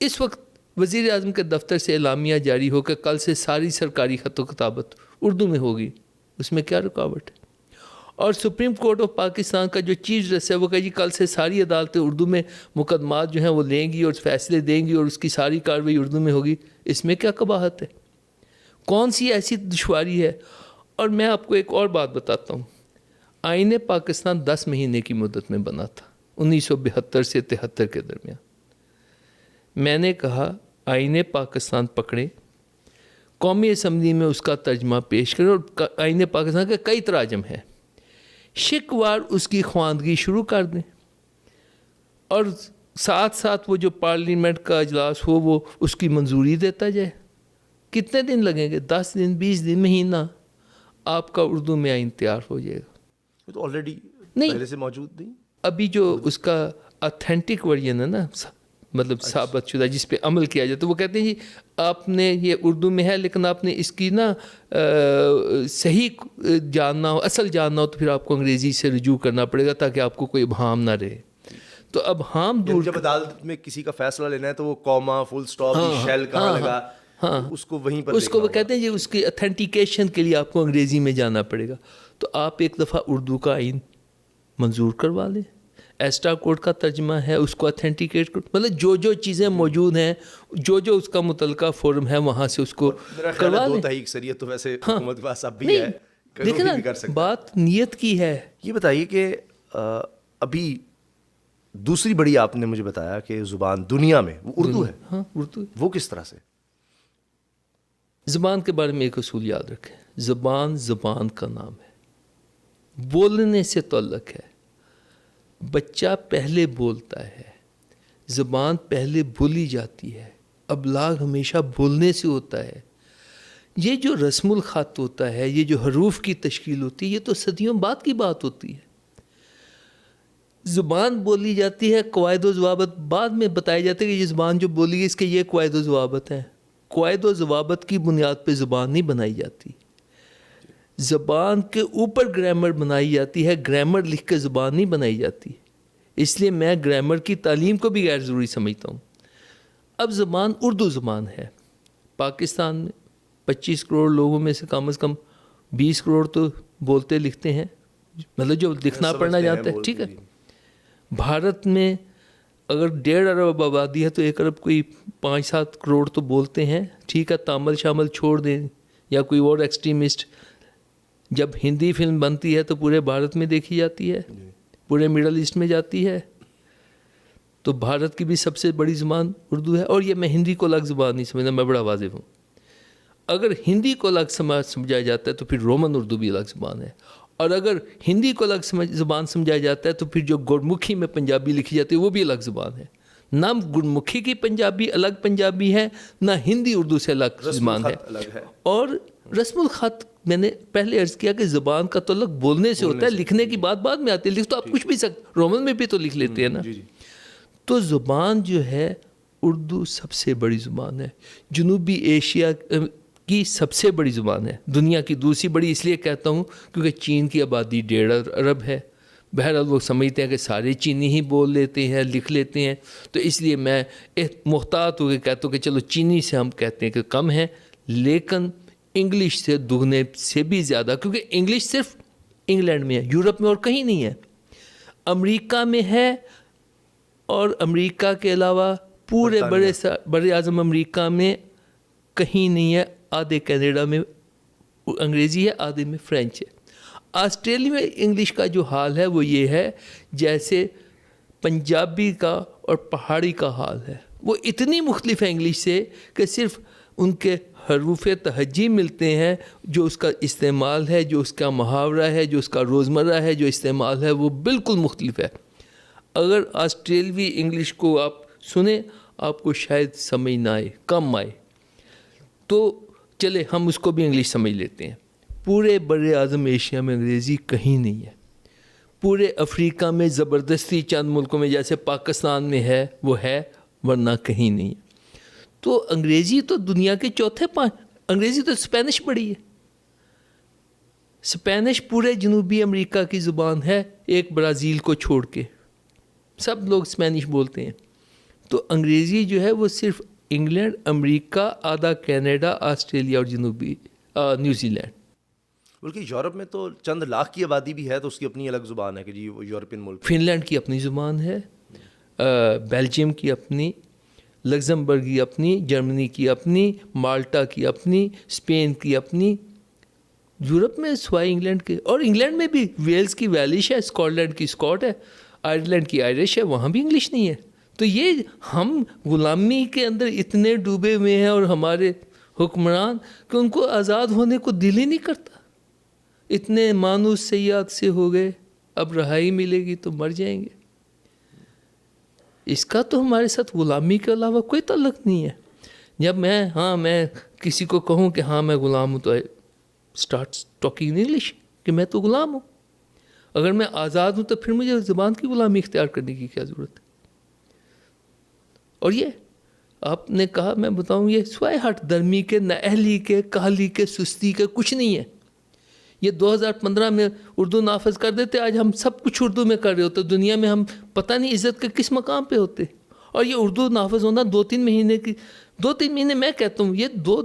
اس وقت وزیر اعظم کے دفتر سے اعلامیہ جاری ہو کہ کل سے ساری سرکاری خط و کتابت اردو میں ہوگی. اس میں کیا رکاوٹ ہے؟ اور سپریم کورٹ آف پاکستان کا جو چیف جسٹس ہے وہ کہ جی کل سے ساری عدالتیں اردو میں مقدمات جو ہیں وہ لیں گی اور فیصلے دیں گی اور اس کی ساری کارروائی اردو میں ہوگی. اس میں کیا قباحت ہے؟ کون سی ایسی دشواری ہے؟ اور میں آپ کو ایک اور بات بتاتا ہوں. آئین پاکستان 10 مہینے کی مدت میں بنا تھا، 1972 سے 73 کے درمیان. میں نے کہا آئین پاکستان پکڑے، قومی اسمبلی میں اس کا ترجمہ پیش کریں، اور آئین پاکستان کے کئی تراجم ہیں، شکوار اس کی خواندگی شروع کر دیں، اور ساتھ ساتھ وہ جو پارلیمنٹ کا اجلاس ہو وہ اس کی منظوری دیتا جائے. کتنے دن لگیں گے؟ 10 دن، 20 دن، مہینہ، آپ کا اردو میں آئین تیار ہو جائے گا. یہ تو آلریڈی نہیں، پہلے سے موجود نہیں. ابھی جو اس کا اتھینٹک ورژن ہے نا، مطلب ثابت شدہ جس پہ عمل کیا جائے، تو وہ کہتے ہیں جی آپ نے یہ اردو میں ہے لیکن آپ نے اس کی نا صحیح جاننا ہو، اصل جاننا ہو، تو پھر آپ کو انگریزی سے رجوع کرنا پڑے گا تاکہ آپ کو کوئی ابہام نہ رہے. تو اب ہم دور، جب عدالت میں کسی کا فیصلہ لینا ہے تو وہ کوما، فل سٹاپ، شیل کہاں لگا، اس کو وہیں پر، اس کو وہ کہتے ہیں جی اس کی اتھینٹیکیشن کے لیے آپ کو انگریزی میں جانا پڑے گا. تو آپ ایک دفعہ اردو کا آئین منظور کروا لیں، ایسٹا کوڈ کا ترجمہ ہے اس کو اتھینٹیکیٹ کر، مطلب جو چیزیں موجود ہیں، جو اس کا متعلقہ فورم ہے وہاں سے اس کو کروا لیں. دو تحقیق سریت تو ویسے حکومت کے پاس اب بھی ہے دیکھیں بھی کر نا سکتا ہے. بات نیت کی ہے. یہ بتائیے کہ ابھی دوسری بڑی آپ نے مجھے بتایا کہ زبان دنیا میں وہ اردو ہے. ہاں اردو. وہ کس طرح سے؟ زبان کے بارے میں ایک اصول یاد رکھیں, زبان زبان کا نام ہے, بولنے سے تعلق ہے. بچہ پہلے بولتا ہے, زبان پہلے بولی جاتی ہے, ابلاغ ہمیشہ بولنے سے ہوتا ہے. یہ جو رسم الخط ہوتا ہے, یہ جو حروف کی تشکیل ہوتی ہے, یہ تو صدیوں بعد کی بات ہوتی ہے. زبان بولی جاتی ہے, قواعد و ضوابط بعد میں بتایا جاتا ہے کہ یہ زبان جو بولی ہے اس کے یہ قواعد و ضوابط ہیں. قواعد و ضوابط کی بنیاد پہ زبان نہیں بنائی جاتی, زبان کے اوپر گرامر بنائی جاتی ہے. گرامر لکھ کے زبان نہیں بنائی جاتی. اس لیے میں گرامر کی تعلیم کو بھی غیر ضروری سمجھتا ہوں. اب زبان اردو زبان ہے. پاکستان میں 25 کروڑ لوگوں میں سے کم از کم 20 کروڑ تو بولتے لکھتے ہیں, مطلب جو لکھنا پڑھنا جانتا ہے. ٹھیک ہے. بھارت میں اگر 1.5 ارب آبادی ہے تو 1 ارب کوئی 5-7 کروڑ تو بولتے ہیں. ٹھیک ہے, تامل شامل چھوڑ دیں یا کوئی اور ایکسٹریمسٹ. جب ہندی فلم بنتی ہے تو پورے بھارت میں دیکھی جاتی ہے, پورے مڈل ایسٹ میں جاتی ہے. تو بھارت کی بھی سب سے بڑی زبان اردو ہے. اور یہ میں ہندی کو الگ زبان نہیں سمجھتا, میں بڑا واضح ہوں. اگر ہندی کو الگ سمجھا جاتا ہے تو پھر رومن اردو بھی الگ زبان ہے. اور اگر ہندی کو الگ زبان سمجھا جاتا ہے تو پھر جو گرمکھی میں پنجابی لکھی جاتی ہے وہ بھی الگ زبان ہے. نہ گرمکھی کی پنجابی الگ پنجابی ہے, نہ ہندی اردو سے الگ زبان ہے. اور رسم الخط میں نے پہلے عرض کیا کہ زبان کا تعلق بولنے سے ہوتا ہے, لکھنے کی بات بعد میں آتی ہے. لکھ تو آپ کچھ بھی سکتے, رومن میں بھی تو لکھ لیتے ہیں نا. تو زبان جو ہے اردو سب سے بڑی زبان ہے, جنوبی ایشیا کی سب سے بڑی زبان ہے. دنیا کی دوسری بڑی اس لیے کہتا ہوں کیونکہ چین کی آبادی 1.5 ارب ہے. بہرحال وہ سمجھتے ہیں کہ سارے چینی ہی بول لیتے ہیں, لکھ لیتے ہیں. تو اس لیے میں محتاط ہو کے کہتا ہوں کہ چلو چینی سے ہم کہتے ہیں کہ کم ہے, لیکن انگلش سے دگنے سے بھی زیادہ, کیونکہ انگلش صرف انگلینڈ میں ہے, یورپ میں اور کہیں نہیں ہے. امریکہ میں ہے, اور امریکہ کے علاوہ پورے بڑے اعظم امریکہ میں کہیں نہیں ہے. آدھے کینیڈا میں انگریزی ہے, آدھے میں فرینچ ہے. آسٹریلیا میں انگلش کا جو حال ہے وہ یہ ہے جیسے پنجابی کا اور پہاڑی کا حال ہے. وہ اتنی مختلف ہے انگلش سے کہ صرف ان کے حروف تہجی ملتے ہیں, جو اس کا استعمال ہے, جو اس کا محاورہ ہے, جو اس کا روزمرہ ہے, جو استعمال ہے, وہ بالکل مختلف ہے. اگر آسٹریلوی انگلش کو آپ سنیں آپ کو شاید سمجھ نہ آئے, کم آئے. تو چلے ہم اس کو بھی انگلش سمجھ لیتے ہیں. پورے بر اعظم ایشیا میں انگریزی کہیں نہیں ہے. پورے افریقہ میں زبردستی چند ملکوں میں جیسے پاکستان میں ہے وہ ہے, ورنہ کہیں نہیں ہے. تو انگریزی تو دنیا کے چوتھے انگریزی تو اسپینش بڑی ہے. اسپینش پورے جنوبی امریکہ کی زبان ہے, ایک برازیل کو چھوڑ کے سب لوگ اسپینش بولتے ہیں. تو انگریزی جو ہے وہ صرف انگلینڈ, امریکہ, آدھا کینیڈا, آسٹریلیا اور جنوبی نیوزی لینڈ. بلکہ یورپ میں تو چند لاکھ کی آبادی بھی ہے تو اس کی اپنی الگ زبان ہے کہ جی وہ یورپین ملک. فن لینڈ کی اپنی زبان ہے, بیلجیم کی اپنی, لگزمبرگ کی اپنی, جرمنی کی اپنی, مالٹا کی اپنی, اسپین کی اپنی. یورپ میں سوائے انگلینڈ کے, اور انگلینڈ میں بھی ویلز کی ویلش ہے, اسکاٹ لینڈ کی اسکاٹ ہے, آئرلینڈ کی آئرش ہے, وہاں بھی انگلش نہیں ہے. تو یہ ہم غلامی کے اندر اتنے ڈوبے ہوئے ہیں اور ہمارے حکمران کہ ان کو آزاد ہونے کو دل ہی نہیں کرتا. اتنے مانوس سیاد سے ہو گئے, اب رہائی ملے گی تو مر جائیں گے. اس کا تو ہمارے ساتھ غلامی کے علاوہ کوئی تعلق نہیں ہے. جب میں کسی کو کہوں کہ ہاں میں غلام ہوں تو اسٹارٹ ٹاکنگ انگلش کہ میں تو غلام ہوں. اگر میں آزاد ہوں تو پھر مجھے زبان کی غلامی اختیار کرنے کی کیا ضرورت ہے. اور یہ آپ نے کہا, میں بتاؤں, یہ سوائے ہٹ درمی کے, نااہلی کے, کاہلی کے, سستی کے کچھ نہیں ہے. یہ 2015 میں اردو نافذ کر دیتے, آج ہم سب کچھ اردو میں کر رہے ہوتے, دنیا میں ہم پتہ نہیں عزت کے کس مقام پہ ہوتے. اور یہ اردو نافذ ہونا 2-3 مہینے کی, 2-3 مہینے میں کہتا ہوں, یہ 2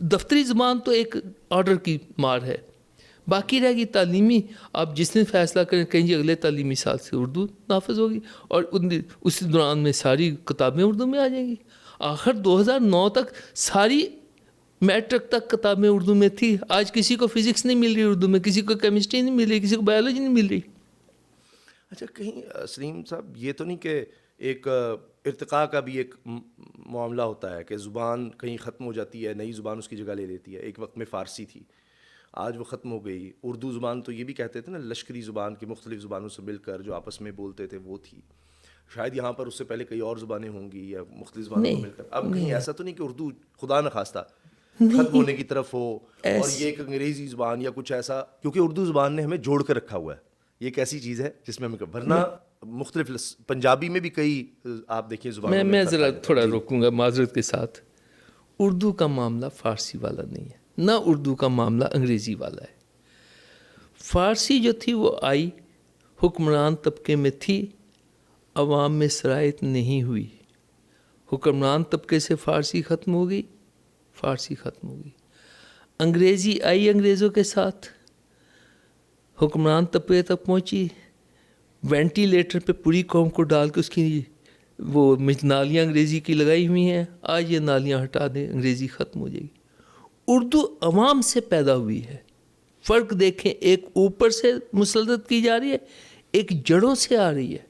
دفتری زبان تو ایک آرڈر کی مار ہے. باقی رہے گی تعلیمی. آپ جس نے فیصلہ کریں کہیں اگلے تعلیمی سال سے اردو نافذ ہوگی, اور اسی دوران میں ساری کتابیں اردو میں آ جائیں گی. آخر 2009 تک ساری میٹرک تک کتابیں اردو میں تھی. آج کسی کو فزکس نہیں مل رہی اردو میں, کسی کو کیمسٹری نہیں مل رہی, کسی کو بایولوجی نہیں مل رہی. اچھا کہیں سلیم صاحب یہ تو نہیں کہ ایک ارتقاء کا بھی ایک معاملہ ہوتا ہے کہ زبان کہیں ختم ہو جاتی ہے, نئی زبان اس کی جگہ لے لیتی ہے. ایک وقت میں فارسی تھی, آج وہ ختم ہو گئی. اردو زبان تو یہ بھی کہتے تھے نا, لشکری زبان کی مختلف زبانوں سے مل کر جو آپس میں بولتے تھے وہ تھی. شاید یہاں پر اس سے پہلے کئی اور زبانیں ہوں گی یا مختلف زبانوں کو مل کر. اب کہیں ایسا تو نہیں کہ اردو خدا نخواستہ ختم ہونے کی طرف ہو اور یہ ایک انگریزی زبان یا کچھ ایسا, کیونکہ اردو زبان نے ہمیں جوڑ کر رکھا ہوا ہے. یہ ایک ایسی چیز ہے جس میں ہمیں, ورنہ مختلف پنجابی میں بھی کئی آپ دیکھیے زبانوں میں ذرا تھوڑا روکوں گا معذرت کے ساتھ. اردو کا معاملہ فارسی والا نہیں ہے, نہ اردو کا معاملہ انگریزی والا ہے. فارسی جو تھی وہ آئی, حکمران طبقے میں تھی, عوام میں سرایت نہیں ہوئی. حکمران طبقے سے فارسی ختم ہو گئی, فارسی ختم ہو گئی. انگریزی آئی انگریزوں کے ساتھ, حکمران طبقے تک پہنچی, وینٹیلیٹر پہ پوری قوم کو ڈال کے اس کی وہ نالیاں انگریزی کی لگائی ہوئی ہیں. آج یہ نالیاں ہٹا دیں, انگریزی ختم ہو جائے گی. اردو عوام سے پیدا ہوئی ہے. فرق دیکھیں, ایک اوپر سے مسلط کی جا رہی ہے, ایک جڑوں سے آ رہی ہے.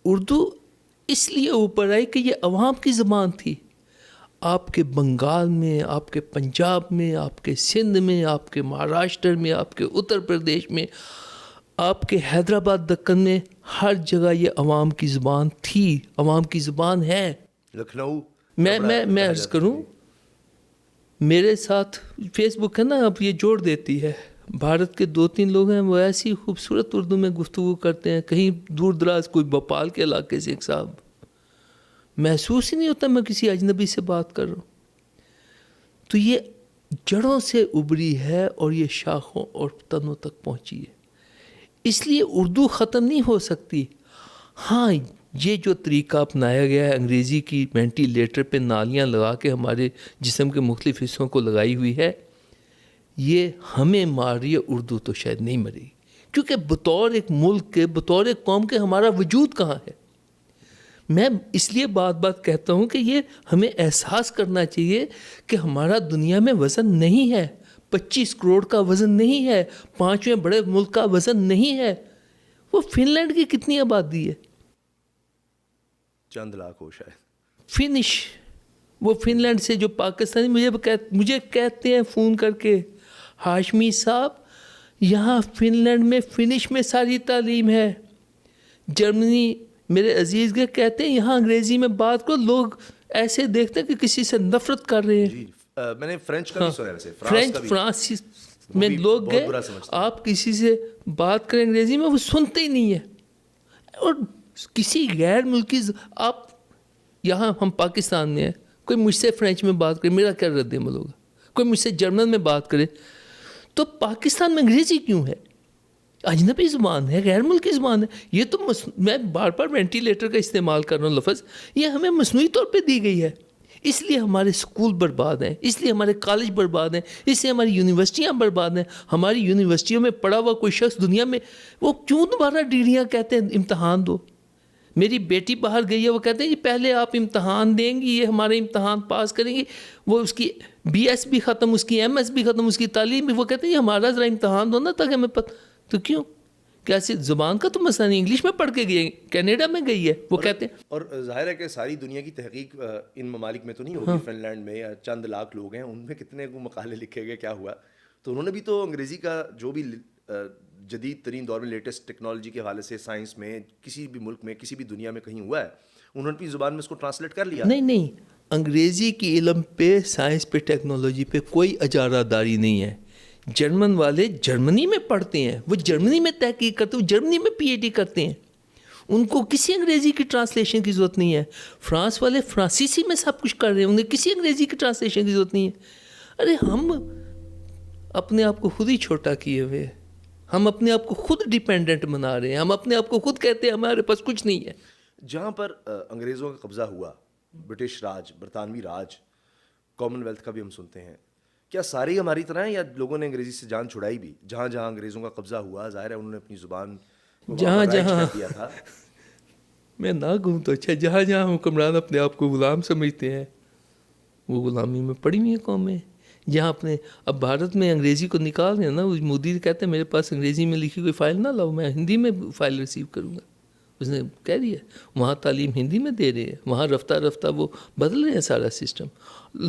اردو اس لیے اوپر آئی کہ یہ عوام کی زبان تھی. آپ کے بنگال میں, آپ کے پنجاب میں, آپ کے سندھ میں, آپ کے مہاراشٹر میں, آپ کے اتر پردیش میں, آپ کے حیدرآباد دکن میں, ہر جگہ یہ عوام کی زبان تھی, عوام کی زبان ہے. لکھنؤ میں عرض کروں, میرے ساتھ فیس بک ہے نا, اب یہ جوڑ دیتی ہے. بھارت کے 2-3 لوگ ہیں, وہ ایسی خوبصورت اردو میں گفتگو کرتے ہیں. کہیں دور دراز کوئی بھوپال کے علاقے سے ایک صاحب, محسوس ہی نہیں ہوتا میں کسی اجنبی سے بات کر رہا ہوں. تو یہ جڑوں سے ابری ہے اور یہ شاخوں اور تنوں تک پہنچی ہے. اس لیے اردو ختم نہیں ہو سکتی. ہاں, یہ جو طریقہ اپنایا گیا ہے انگریزی کی وینٹیلیٹر پہ نالیاں لگا کے ہمارے جسم کے مختلف حصوں کو لگائی ہوئی ہے, یہ ہمیں مار رہی ہے. اردو تو شاید نہیں مرے گی, کیونکہ بطور ایک ملک کے, بطور ایک قوم کے ہمارا وجود کہاں ہے. میں اس لیے بات کہتا ہوں کہ یہ ہمیں احساس کرنا چاہیے کہ ہمارا دنیا میں وزن نہیں ہے, 25 کروڑ کا وزن نہیں ہے, 5ویں بڑے ملک کا وزن نہیں ہے. وہ فن لینڈ کی کتنی آبادی ہے؟ چند لاکھ ہو شاید. فنش, وہ فن لینڈ سے جو پاکستانی مجھے کہتے ہیں فون کر کے, ہاشمی صاحب یہاں فن لینڈ میں فنش میں ساری تعلیم ہے. جرمنی میرے عزیز کے کہتے ہیں یہاں انگریزی میں بات کرو, لوگ ایسے دیکھتے ہیں کہ کسی سے نفرت کر رہے ہیں. جی میں نے فرینچ کا بھی سنا ہے ویسے, فرانس میں لوگ گئے, آپ کسی سے بات کریں انگریزی میں وہ سنتے ہی نہیں ہیں. اور کسی غیر ملکی, آپ یہاں ہم پاکستان میں ہیں, کوئی مجھ سے فرینچ میں بات کرے میرا کیا رد عمل ہوگا؟ کوئی مجھ سے جرمن میں بات کرے, تو پاکستان میں انگریزی کیوں ہے؟ اجنبی زبان ہے, غیر ملکی زبان ہے. یہ تو میں بار وینٹیلیٹر کا استعمال کر رہا ہوں لفظ, یہ ہمیں مصنوعی طور پہ دی گئی ہے. اس لیے ہمارے اسکول برباد ہیں, اس لیے ہمارے کالج برباد ہیں, اس لیے ہماری یونیورسٹیاں برباد ہیں. ہماری یونیورسٹیوں میں پڑھا ہوا کوئی شخص دنیا میں, وہ کیوں دوبارہ ڈگریاں کہتے ہیں امتحان دو. میری بیٹی باہر گئی ہے, وہ کہتے ہیں جی پہلے آپ امتحان دیں گی, یہ ہمارے امتحان پاس کریں گی. وہ اس کی BS بھی ختم, اس کی MS بھی ختم, اس کی تعلیم بھی, وہ کہتے ہیں ہمارا ذرا امتحان دو نا تاکہ ہمیں پتہ. تو کیوں؟ کیسے زبان کا تو مسئلہ نہیں, انگلش میں پڑھ کے گئی, کینیڈا میں گئی ہے, وہ کہتے ہیں. اور ظاہر ہے کہ ساری دنیا کی تحقیق ان ممالک میں تو نہیں ہوگی. فن لینڈ میں یا چند لاکھ لوگ ہیں, ان میں کتنے مقالے لکھے گئے, کیا ہوا. تو انہوں نے بھی تو انگریزی کا جو بھی جدید ترین دور میں لیٹسٹ ٹیکنالوجی کے حوالے سے سائنس میں کسی بھی ملک میں کسی بھی دنیا میں کہیں ہوا ہے, انہوں نے اپنی زبان میں اس کو ٹرانسلیٹ کر لیا. نہیں, انگریزی کی علم پہ, سائنس پہ, ٹیکنالوجی پہ کوئی اجارہ داری نہیں ہے. جرمن والے جرمنی میں پڑھتے ہیں, وہ جرمنی میں تحقیق کرتے ہیں, وہ جرمنی میں PhD کرتے ہیں, ان کو کسی انگریزی کی ٹرانسلیشن کی ضرورت نہیں ہے. فرانس والے فرانسیسی میں سب کچھ کر رہے ہیں, انہیں کسی انگریزی کی ٹرانسلیشن کی ضرورت نہیں ہے. ارے ہم اپنے آپ کو خود ہی چھوٹا کیے ہوئے, ہم اپنے آپ کو خود ڈیپینڈنٹ بنا رہے ہیں, ہم اپنے آپ کو خود کہتے ہیں ہمارے پاس کچھ نہیں ہے. جہاں پر انگریزوں کا قبضہ ہوا, برٹش راج, برطانوی راج, کامن ویلتھ کا بھی ہم سنتے ہیں, کیا سارے ہماری طرح ہیں یا لوگوں نے انگریزی سے جان چھڑائی بھی؟ جہاں جہاں انگریزوں کا قبضہ ہوا, ظاہر ہے انہوں نے اپنی زبان جہاں کر دیا تھا. میں نہ کہوں تو اچھا, جہاں جہاں حکمران اپنے آپ کو غلام سمجھتے ہیں وہ غلامی میں پڑی ہوئی ہیں قومیں جہاں اپنے اب بھارت میں انگریزی کو نکال رہے ہیں نا. مودی کہتے ہیں میرے پاس انگریزی میں لکھی کوئی فائل نہ لاؤ, میں ہندی میں فائل ریسیو کروں گا. اس نے کہہ دیا وہاں تعلیم ہندی میں دے رہے ہیں, وہاں رفتہ رفتہ وہ بدل رہے ہیں سارا سسٹم.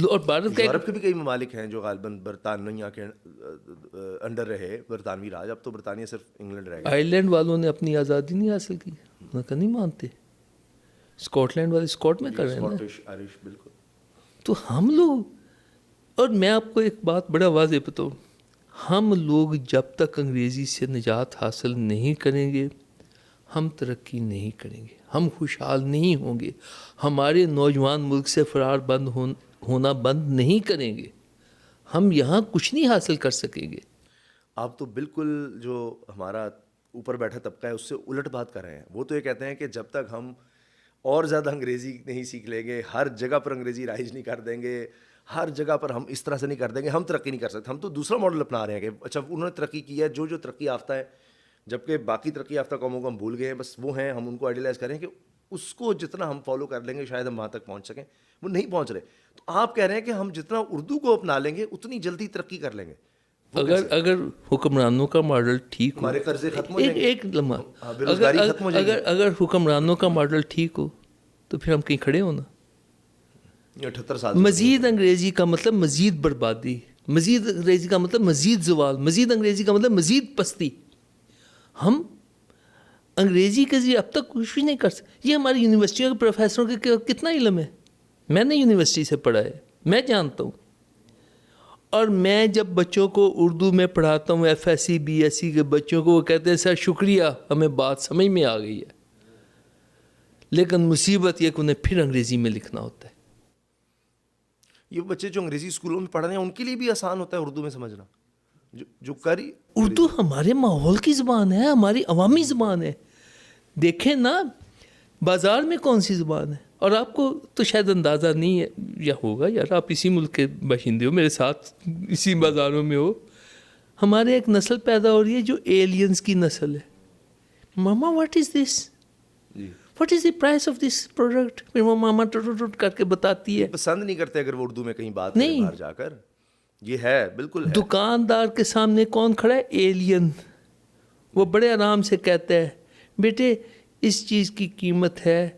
اور بھارت کا یورپ کے بھی کئی ممالک ہیں جو غالباً برطانیہ کے انڈر رہے, برطانوی راج. اب تو برطانیہ صرف انگلینڈ رہ گیا. آئرلینڈ والوں نے اپنی آزادی نہیں حاصل کی, انہوں کا نہیں مانتے. اسکاٹ لینڈ والے اسکاٹ میں کر رہے ہیں نا. آئرش بالکل. تو ہم لوگ, اور میں آپ کو ایک بات بڑا واضح بتاؤں, ہم لوگ جب تک انگریزی سے نجات حاصل نہیں کریں گے ہم ترقی نہیں کریں گے, ہم خوشحال نہیں ہوں گے. ہمارے نوجوان ملک سے فرار ہونا بند نہیں کریں گے, ہم یہاں کچھ نہیں حاصل کر سکیں گے. آپ تو بالکل جو ہمارا اوپر بیٹھا طبقہ ہے اس سے الٹ بات کر رہے ہیں. وہ تو یہ کہتے ہیں کہ جب تک ہم اور زیادہ انگریزی نہیں سیکھ لیں گے, ہر جگہ پر انگریزی رائج نہیں کر دیں گے, ہر جگہ پر ہم اس طرح سے نہیں کر دیں گے, ہم ترقی نہیں کر سکتے. ہم تو دوسرا ماڈل اپنا رہے ہیں کہ اچھا انہوں نے ترقی کی ہے, جو ترقی یافتہ ہے, جبکہ باقی ترقی یافتہ قوموں کو ہم بھول گئے ہیں. بس وہ ہیں, ہم ان کو آئیڈیلائز کریں کہ اس کو جتنا ہم فالو کر لیں گے شاید ہم وہاں تک پہنچ سکیں. وہ نہیں پہنچ رہے. تو آپ کہہ رہے ہیں کہ ہم جتنا اردو کو اپنا لیں گے اتنی جلدی ترقی کر لیں گے. اگر حکمرانوں کا ماڈل ٹھیک ہو, ہمارے قرضے ختم ہو جائیں گے, ایک لمحہ, بےروزگاری ختم ہو جائے گی. اگر حکمرانوں کا ماڈل ٹھیک ہو تو پھر ہم کہیں کھڑے ہونا. 78 سال مزید انگریزی کا مطلب مزید بربادی, مزید انگریزی کا مطلب مزید زوال, مزید انگریزی کا مطلب مزید پستی. ہم انگریزی کے ذریعے اب تک کچھ بھی نہیں کر سکتے. یہ ہماری یونیورسٹیوں کے پروفیسروں کے کتنا علم ہے, میں نے یونیورسٹی سے پڑھا ہے, میں جانتا ہوں. اور میں جب بچوں کو اردو میں پڑھاتا ہوں, F S C B S C کے بچوں کو, وہ کہتے ہیں سر شکریہ ہمیں بات سمجھ میں آ گئی ہے. لیکن مصیبت یہ کہ انہیں پھر انگریزی میں لکھنا ہوتا ہے. یہ بچے جو انگریزی اسکولوں میں پڑھ رہے ہیں ان کے لیے بھی آسان ہوتا ہے اردو میں سمجھنا. جو کری اردو ہمارے ماحول کی زبان ہے, ہماری عوامی زبان ہے. دیکھیں نا بازار میں کون سی زبان ہے, اور آپ کو تو شاید اندازہ نہیں ہے, یا ہوگا یار آپ اسی ملک کے باشندے ہو, میرے ساتھ اسی بازاروں میں ہو. ہمارے ایک نسل پیدا ہو رہی ہے جو ایلینز کی نسل ہے. Mama what is this, what is the price of this product, پھر وہ ماما ٹوٹ کر کے بتاتی ہے. پسند نہیں کرتے اگر وہ اردو میں کہیں بات کریں باہر جا کر. یہ ہے بالکل ہے. دکاندار کے سامنے کون کھڑا ہے, ایلین. وہ بڑے آرام سے کہتا ہے بیٹے اس چیز کی قیمت ہے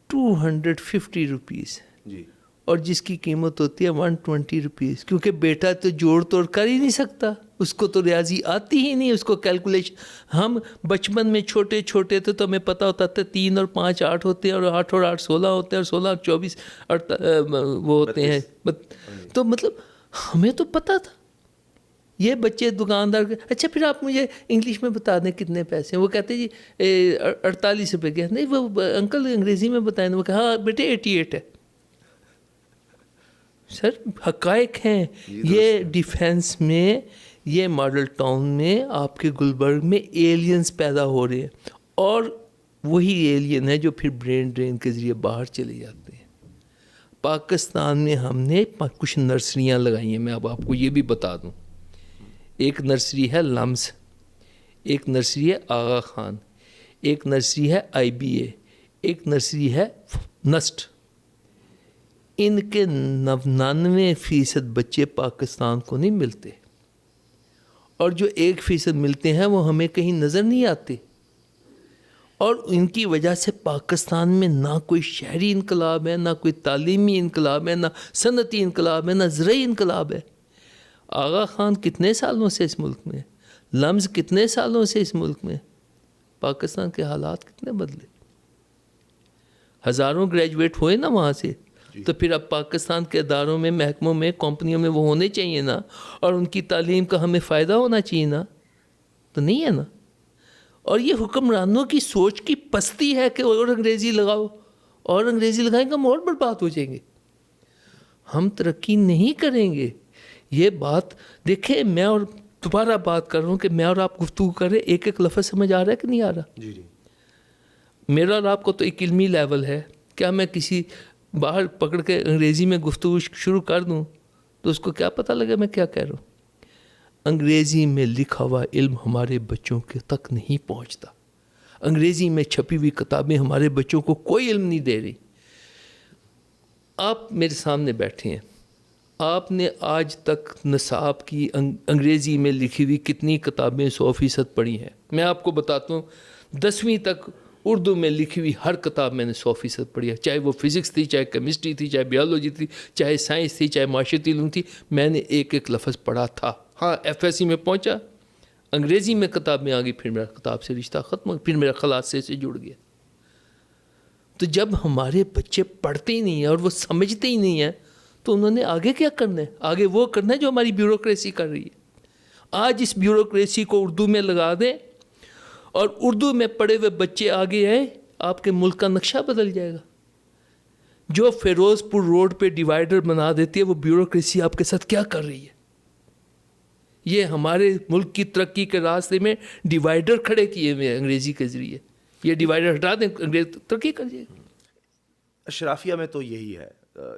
250 روپیز, جی, اور جس کی قیمت ہوتی ہے 120 روپیز, کیونکہ بیٹا تو جوڑ توڑ کر ہی نہیں سکتا, اس کو تو ریاضی آتی ہی نہیں, اس کو کیلکولیشن. ہم بچپن میں چھوٹے چھوٹے تھے تو ہمیں پتہ ہوتا تھا 3 اور 5 8 ہوتے ہیں, اور 8 اور 8 16 ہوتے ہیں, اور 16 اور 24 وہ ہوتے ہیں. تو مطلب ہمیں تو پتہ تھا. یہ بچے دکاندار کے, اچھا پھر آپ مجھے انگلش میں بتا دیں کتنے پیسے ہیں. وہ کہتے جی 48 روپے کے. نہیں وہ انکل انگریزی میں بتائیں. وہ کہا ہاں بیٹے 88 ہے. سر حقائق ہیں. یہ ڈیفینس میں, یہ ماڈل ٹاؤن میں, آپ کے گلبرگ میں ایلینز پیدا ہو رہے ہیں, اور وہی ایلین ہے جو پھر برین ڈرین کے ذریعے باہر چلے جاتے ہیں. پاکستان میں ہم نے کچھ نرسریاں لگائی ہیں, میں اب آپ کو یہ بھی بتا دوں. ایک نرسری ہے لمز, ایک نرسری ہے آغا خان, ایک نرسری ہے IBA, ایک نرسری ہے نسٹ. ان کے 99% بچے پاکستان کو نہیں ملتے, اور جو 1% ملتے ہیں وہ ہمیں کہیں نظر نہیں آتے. اور ان کی وجہ سے پاکستان میں نہ کوئی شہری انقلاب ہے, نہ کوئی تعلیمی انقلاب ہے, نہ صنعتی انقلاب ہے, نہ زرعی انقلاب ہے. آغا خان کتنے سالوں سے اس ملک میں, لمز کتنے سالوں سے اس ملک میں. پاکستان کے حالات کتنے بدلے. ہزاروں گریجویٹ ہوئے نا وہاں سے, تو پھر اب پاکستان کے اداروں میں, محکموں میں, کمپنیوں میں وہ ہونے چاہیے نا, اور ان کی تعلیم کا ہمیں فائدہ ہونا چاہیے نا. تو نہیں ہے نا. اور یہ حکمرانوں کی سوچ کی پستی ہے کہ اور انگریزی لگاؤ, اور انگریزی لگائیں گے ہم اور برباد ہو جائیں گے, ہم ترقی نہیں کریں گے. یہ بات دیکھیں, میں اور دوبارہ بات کر رہا ہوں کہ میں اور آپ گفتگو کریں, ایک ایک لفظ سمجھ آ رہا ہے کہ نہیں آ رہا. جی جی. میرا اور آپ کو تو ایک علمی لیول ہے. کیا میں کسی باہر پکڑ کے انگریزی میں گفتگو شروع کر دوں تو اس کو کیا پتہ لگے میں کیا کہہ رہا ہوں. انگریزی میں لکھا ہوا علم ہمارے بچوں کے تک نہیں پہنچتا. انگریزی میں چھپی ہوئی کتابیں ہمارے بچوں کو کوئی علم نہیں دے رہی. آپ میرے سامنے بیٹھے ہیں, آپ نے آج تک نصاب کی انگریزی میں لکھی ہوئی کتنی کتابیں 100% پڑھی ہیں؟ میں آپ کو بتاتا ہوں 10ویں تک اردو میں لکھی ہوئی ہر کتاب میں نے 100% پڑھی ہے, چاہے وہ فزکس تھی, چاہے کیمسٹری تھی, چاہے بیولوجی تھی, چاہے سائنس تھی, چاہے معاشرتی علوم تھی, میں نے ایک ایک لفظ پڑھا تھا. ہاں FSC میں پہنچا, انگریزی میں کتاب میں آ گئی, پھر میرا کتاب سے رشتہ ختم ہو گیا, پھر میرا خلاصے سے جڑ گیا. تو جب ہمارے بچے پڑھتے ہی نہیں ہیں اور وہ سمجھتے ہی نہیں ہیں تو انہوں نے آگے کیا کرنا ہے؟ آگے وہ کرنا ہے جو ہماری بیوروکریسی کر رہی ہے. آج اس بیوروکریسی کو اردو میں لگا دیں اور اردو میں پڑھے ہوئے بچے آگے آئیں, آپ کے ملک کا نقشہ بدل جائے گا. جو فیروز پور روڈ پہ ڈیوائیڈر بنا دیتی ہے وہ بیوروکریسی آپ کے ساتھ کیا کر رہی ہے؟ یہ ہمارے ملک کی ترقی کے راستے میں ڈیوائیڈر کھڑے کیے ہوئے ہیں انگریزی کے ذریعے. یہ ڈیوائیڈر ہٹا دیں, انگریز ترقی کر جائے گا. اشرافیہ میں تو یہی ہے,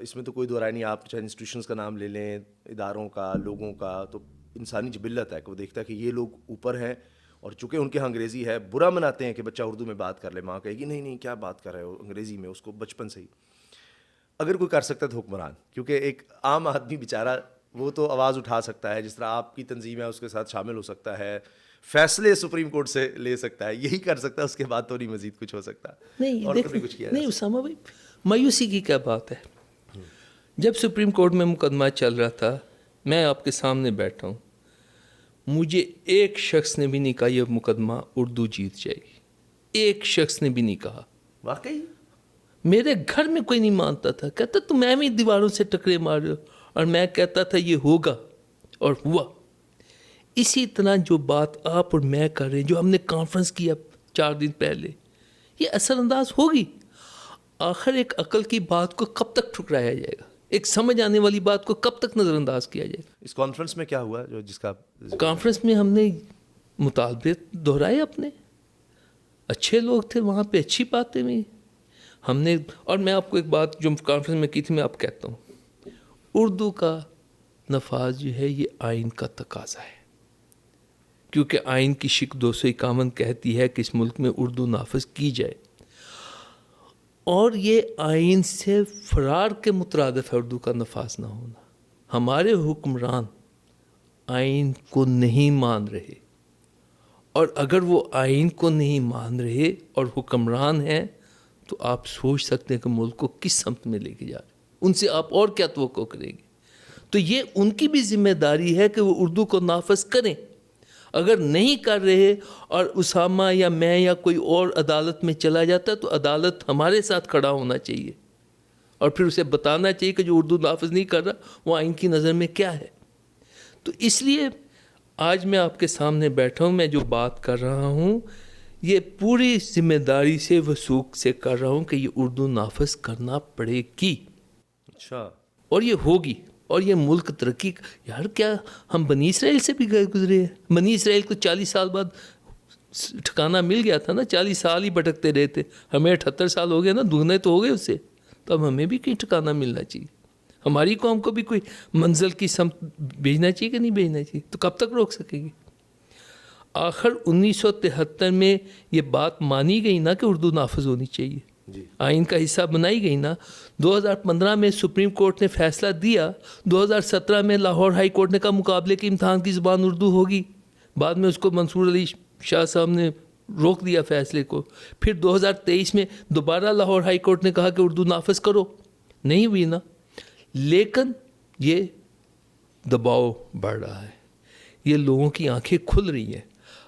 اس میں تو کوئی دو رائے نہیں. آپ چاہے انسٹیٹیوشنس کا نام لے لیں, اداروں کا, لوگوں کا, تو انسانی جبلت ہے کہ وہ دیکھتا ہے کہ یہ لوگ اوپر ہیں اور چونکہ ان کے یہاں انگریزی ہے, برا مناتے ہیں کہ بچہ اردو میں بات کر لے. ماں کہے گی نہیں نہیں کیا بات کر رہے ہو انگریزی میں, اس کو بچپن سے ہی. اگر کوئی کر سکتا ہے تو حکمران, کیونکہ ایک عام آدمی بیچارہ وہ تو آواز اٹھا سکتا ہے, جس طرح آپ کی تنظیم ہے اس کے ساتھ شامل ہو سکتا ہے, فیصلے سپریم کورٹ سے لے سکتا ہے, یہی کر سکتا ہے, اس کے بعد تو نہیں مزید کچھ ہو سکتا. نہیں اور دیکھیں, کچھ کیا نہیں اسامہ بھائی, مایوسی کی کیا بات ہے؟ جب سپریم کورٹ میں مقدمہ چل رہا تھا, میں آپ کے سامنے بیٹھا ہوں, مجھے ایک شخص نے بھی نہیں کہا یہ مقدمہ اردو جیت جائے گی. ایک شخص نے بھی نہیں کہا. واقعی میرے گھر میں کوئی نہیں مانتا تھا, کہتا تم ایویں دیواروں سے ٹکرے مار رہے ہو, اور میں کہتا تھا یہ ہوگا, اور ہوا. اسی طرح جو بات آپ اور میں کر رہے ہیں, جو ہم نے کانفرنس کیا 4 دن پہلے, یہ اثر انداز ہوگی. آخر ایک عقل کی بات کو کب تک ٹھکرایا جائے گا؟ ایک سمجھ آنے والی بات کو کب تک نظر انداز کیا جائے گا؟ اس کانفرنس میں کیا ہوا جو جس کا کانفرنس میں ہم نے مطالبے دہرائے اپنے, اچھے لوگ تھے وہاں پہ, اچھی باتیں ہوئی ہم نے. اور میں آپ کو ایک بات جو کانفرنس میں کی تھی میں آپ کہتا ہوں, اردو کا نفاذ جو ہے یہ آئین کا تقاضا ہے, کیونکہ آئین کی شق 251 کہتی ہے کہ اس ملک میں اردو نافذ کی جائے, اور یہ آئین سے فرار کے مترادف ہے اردو کا نفاذ نہ ہونا. ہمارے حکمران آئین کو نہیں مان رہے, اور اگر وہ آئین کو نہیں مان رہے اور حکمران ہیں تو آپ سوچ سکتے ہیں کہ ملک کو کس سمت میں لے کے جا رہے ہیں. ان سے آپ اور کیا توقع کریں گے؟ تو یہ ان کی بھی ذمہ داری ہے کہ وہ اردو کو نافذ کریں. اگر نہیں کر رہے اور اسامہ یا میں یا کوئی اور عدالت میں چلا جاتا ہے تو عدالت ہمارے ساتھ کھڑا ہونا چاہیے اور پھر اسے بتانا چاہیے کہ جو اردو نافذ نہیں کر رہا وہ آئین کی نظر میں کیا ہے. تو اس لیے آج میں آپ کے سامنے بیٹھا ہوں, میں جو بات کر رہا ہوں یہ پوری ذمہ داری سے وثوق سے کر رہا ہوں کہ یہ اردو نافذ کرنا پڑے گی. اچھا, اور یہ ہوگی, اور یہ ملک ترقی. یار کیا ہم بنی اسرائیل سے بھی گزرے ہیں؟ بنی اسرائیل کو 40 سال بعد ٹھکانہ مل گیا تھا نا, 40 سال ہی بھٹکتے رہے تھے. ہمیں 78 سال ہو گئے نا, دگنے تو ہو گئے اس سے. تو اب ہمیں بھی کہیں ٹھکانہ ملنا چاہیے, ہماری قوم کو بھی کوئی منزل کی سمت بھیجنا چاہیے کہ نہیں بھیجنا چاہیے. تو کب تک روک سکے گی؟ آخر 1973 میں یہ بات مانی گئی نا کہ اردو نافذ ہونی چاہیے, آئین کا حصہ بنائی گئی نا. 2015 میں سپریم کورٹ نے فیصلہ دیا, 2017 میں لاہور ہائی کورٹ نے کہا مقابلے کے امتحان کی زبان اردو ہوگی. بعد میں اس کو منصور علی شاہ صاحب نے روک دیا فیصلے کو. پھر 2023 میں دوبارہ لاہور ہائی کورٹ نے کہا کہ اردو نافذ کرو, نہیں ہوئی نا. لیکن یہ دباؤ بڑھ رہا ہے, یہ لوگوں کی آنکھیں کھل رہی ہیں.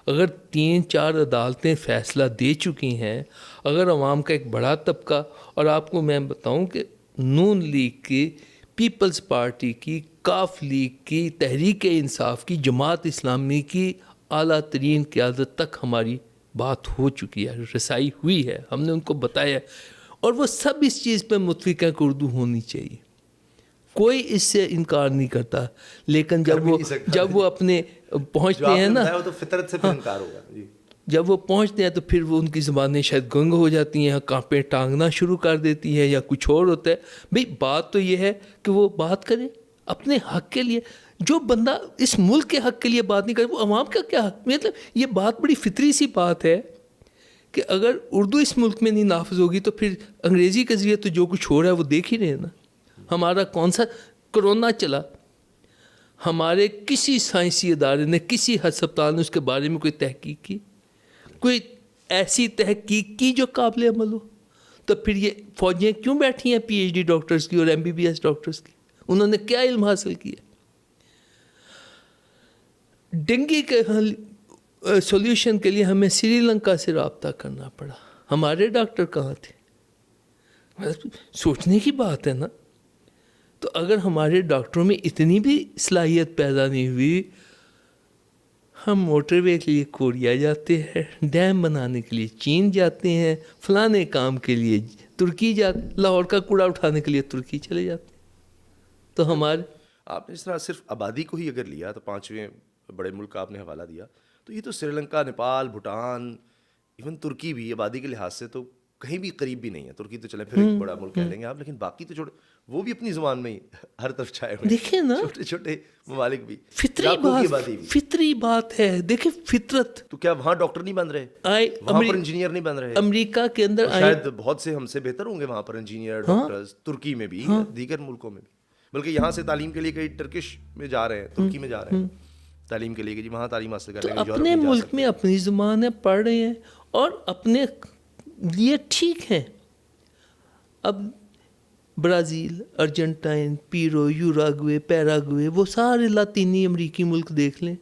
اگر 3-4 عدالتیں فیصلہ دے چکی ہیں, اگر عوام کا ایک بڑا طبقہ, اور آپ کو میں بتاؤں کہ نون لیگ کی, پیپلز پارٹی کی, کاف لیگ کی, تحریک انصاف کی, جماعت اسلامی کی اعلیٰ ترین قیادت تک ہماری بات ہو چکی ہے, رسائی ہوئی ہے, ہم نے ان کو بتایا, اور وہ سب اس چیز پہ متفق ہیں کہ اردو ہونی چاہیے. کوئی اس سے انکار نہیں کرتا. لیکن جب وہ اپنے پہنچتے ہیں نا, تو فطرت سے انکار ہوگا. جب وہ پہنچتے ہیں تو پھر وہ ان کی زبانیں شاید گنگ ہو جاتی ہیں, کانپیں ٹانگنا شروع کر دیتی ہیں, یا کچھ اور ہوتا ہے. بھئی بات تو یہ ہے کہ وہ بات کرے اپنے حق کے لیے. جو بندہ اس ملک کے حق کے لیے بات نہیں کرے وہ عوام کا کیا حق؟ مطلب یہ بات بڑی فطری سی بات ہے کہ اگر اردو اس ملک میں نہیں نافذ ہوگی تو پھر انگریزی کے ذریعے تو جو کچھ ہو رہا ہے وہ دیکھ ہی رہے ہیں نا. ہمارا کون سا کرونا چلا، ہمارے کسی سائنسی ادارے نے، کسی ہسپتال نے اس کے بارے میں کوئی تحقیق کی، کوئی ایسی تحقیق کی جو قابل عمل ہو؟ تو پھر یہ فوجیں کیوں بیٹھی ہیں پی ایچ ڈی ڈاکٹرز کی اور M B B S doctors کی؟ انہوں نے کیا علم حاصل کیا؟ ڈینگی کے سولوشن کے لیے ہمیں سری لنکا سے رابطہ کرنا پڑا، ہمارے ڈاکٹر کہاں تھے؟ سوچنے کی بات ہے نا. تو اگر ہمارے ڈاکٹروں میں اتنی بھی صلاحیت پیدا نہیں ہوئی، ہم موٹر وے کے لیے کوریا جاتے ہیں، ڈیم بنانے کے لیے چین جاتے ہیں، فلانے کام کے لیے ترکی جاتے، لاہور کا کوڑا اٹھانے کے لیے ترکی چلے جاتے ہیں. تو ہمارے آپ نے اس طرح صرف آبادی کو ہی اگر لیا تو 5ویں بڑے ملک کا آپ نے حوالہ دیا، تو یہ تو سری لنکا، نیپال، بھوٹان، ایون ترکی بھی آبادی کے لحاظ سے تو کہیں بھی قریب بھی نہیں ہے. ترکی تو چلیں پھر ایک بڑا ملک کہہ لیں گے آپ، لیکن باقی تو چھوڑ، وہ بھی اپنی زبان میں ہی ہر طرف چھائے ہوئے، دیکھیں نا چھوٹے چھوٹے ممالک بھی، فطری بات ہے. دیکھیں فطرت. تو کیا وہاں ڈاکٹر نہیں بن رہے؟ وہاں پر انجینئر نہیں بن رہے؟ امریکہ کے اندر شاید بہت سے ہم سے بہتر ہوں گے وہاں پر انجینئر ڈاکٹرز، ترکی میں بھی، دیگر ملکوں میں بھی. بلکہ یہاں سے تعلیم کے لیے کئی ٹرکش میں جا رہے ہیں، ترکی میں جا رہے ہیں تعلیم کے لیے کہ جی وہاں تعلیم حاصل کرنے کے لیے. اپنے ملک میں اپنی زبانیں پڑھ رہے ہیں اور اپنے لیے ٹھیک ہیں. اب برازیل، ارجنٹائن، پیرو، یوراگوے، پیراگوے، وہ سارے لاطینی امریکی ملک دیکھ لیں،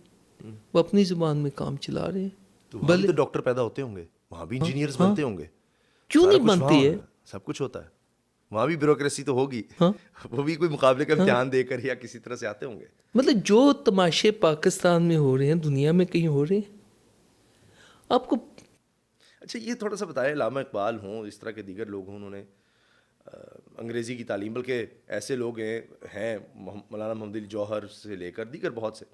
وہ اپنی زبان میں کام چلا رہے ہیں. بھلے تو ڈاکٹر پیدا ہوتے ہوں گے، وہاں بھی انجینئرز بنتے ہوں گے. کیوں نہیں بنتی ہے؟ سب کچھ ہوتا ہے وہاں بھی، بیوروکریسی تو ہوگی، وہ بھی کوئی مقابلے کا امتحان دے کر یا کسی طرح سے آتے ہوں گے. مطلب جو تماشے پاکستان میں ہو رہے ہیں دنیا میں کہیں ہو رہے ہیں آپ کو. اچھا یہ تھوڑا سا بتائیں، علامہ اقبال ہوں، اس طرح کے دیگر لوگ ہوں، انہوں نے انگریزی کی تعلیم، بلکہ ایسے لوگ ہیں مولانا محمد علی جوہر سے لے کر دیگر بہت سے،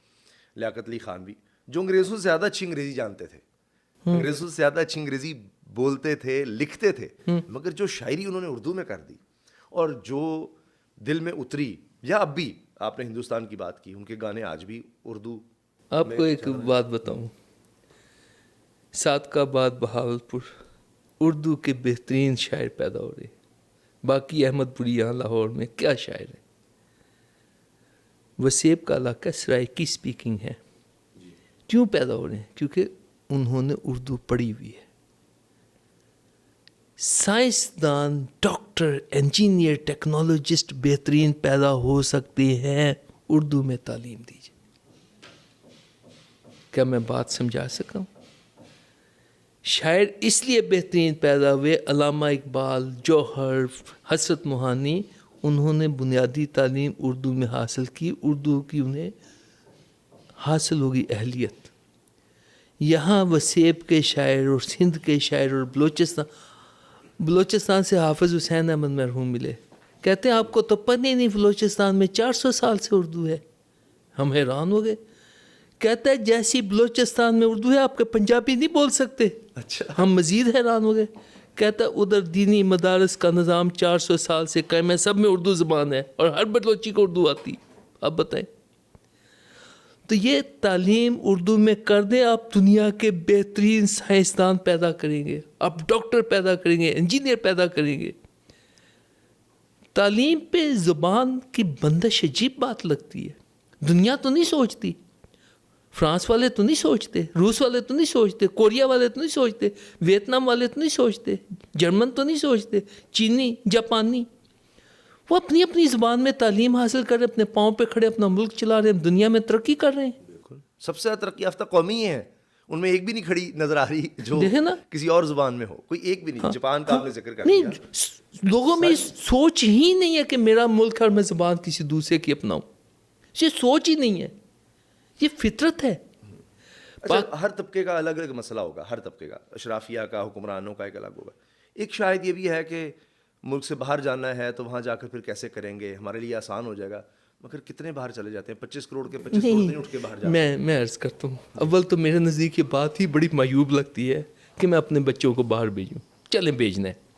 لیاقت علی خان بھی، جو انگریزوں سے زیادہ اچھی انگریزی جانتے تھے، انگریزوں سے زیادہ اچھی انگریزی بولتے تھے، لکھتے تھے، مگر جو شاعری انہوں نے اردو میں کر دی اور جو دل میں اتری، یا اب بھی آپ نے ہندوستان کی بات کی، ان کے گانے آج بھی اردو. آپ کو ایک بات بتاؤں، صادق آباد، بہاولپور، اردو کے بہترین شاعر پیدا ہو رہے ہیں. باقی احمد پوری یہاں لاہور میں کیا شاعر ہے. وسیب کا علاقہ سرائکی سپیکنگ ہے. کیوں پیدا ہو رہے ہیں؟ کیونکہ انہوں نے اردو پڑھی ہوئی ہے. سائنسدان، ڈاکٹر، انجینئر، ٹیکنالوجسٹ بہترین پیدا ہو سکتے ہیں اردو میں تعلیم دیجیے. کیا میں بات سمجھا سکا ہوں؟ شاعر اس لیے بہترین پیدا ہوئے، علامہ اقبال، جوہر، حسرت موہانی، انہوں نے بنیادی تعلیم اردو میں حاصل کی، اردو کی انہیں حاصل ہوگی اہلیت. یہاں وسیب کے شاعر اور سندھ کے شاعر اور بلوچستان سے حافظ حسین احمد مرحوم ملے، کہتے ہیں آپ کو تو پتہ ہی نہیں بلوچستان میں 400 سال سے اردو ہے. ہم حیران ہو گئے. کہتا ہے جیسی بلوچستان میں اردو ہے آپ کے پنجابی نہیں بول سکتے. اچھا. ہم مزید حیران ہو گئے. کہتا ہے ادھر دینی مدارس کا نظام 400 سال سے قائم ہے، سب میں اردو زبان ہے اور ہر بلوچی کو اردو آتی. اب بتائیں. تو یہ تعلیم اردو میں کر دیں، آپ دنیا کے بہترین سائنسدان پیدا کریں گے، آپ ڈاکٹر پیدا کریں گے، انجینئر پیدا کریں گے. تعلیم پہ زبان کی بندش عجیب بات لگتی ہے. دنیا تو نہیں سوچتی، فرانس والے تو نہیں سوچتے، روس والے تو نہیں سوچتے، کوریا والے تو نہیں سوچتے، ویتنام والے تو نہیں سوچتے، جرمن تو نہیں سوچتے، چینی، جاپانی. وہ اپنی اپنی زبان میں تعلیم حاصل کر رہے، اپنے پاؤں پہ کھڑے اپنا ملک چلا رہے ہیں، دنیا میں ترقی کر رہے ہیں. بالکل سب سے زیادہ ترقی یافتہ قومی ہیں، ان میں ایک بھی نہیں کھڑی نظر آ رہی جو کسی اور زبان میں ہو، کوئی ایک بھی نہیں. جاپان کا آپ نے ذکر کر دیا. لوگوں میں سوچ ہی نہیں ہے کہ میرا ملک اور میں زبان کسی دوسرے کی اپناؤں. یہ سوچ ہی نہیں ہے، یہ فطرت ہے. اچھا ہر طبقے کا الگ الگ مسئلہ ہوگا، ہر طبقے کا، اشرافیہ کا، حکمرانوں کا ایک الگ ہوگا. ایک شاید یہ بھی ہے کہ ملک سے باہر جانا ہے تو وہاں جا کر پھر کیسے کریں گے، ہمارے لیے آسان ہو جائے گا. مگر کتنے باہر چلے جاتے ہیں؟ 25 کروڑ کے 25 کروڑ نہیں اٹھ کے باہر جاتے. میں عرض کرتا ہوں، اول تو میرے نزدیک یہ بات ہی بڑی معیوب لگتی ہے کہ میں اپنے بچوں کو باہر بھیجوں. چلیں بھیجنا ہے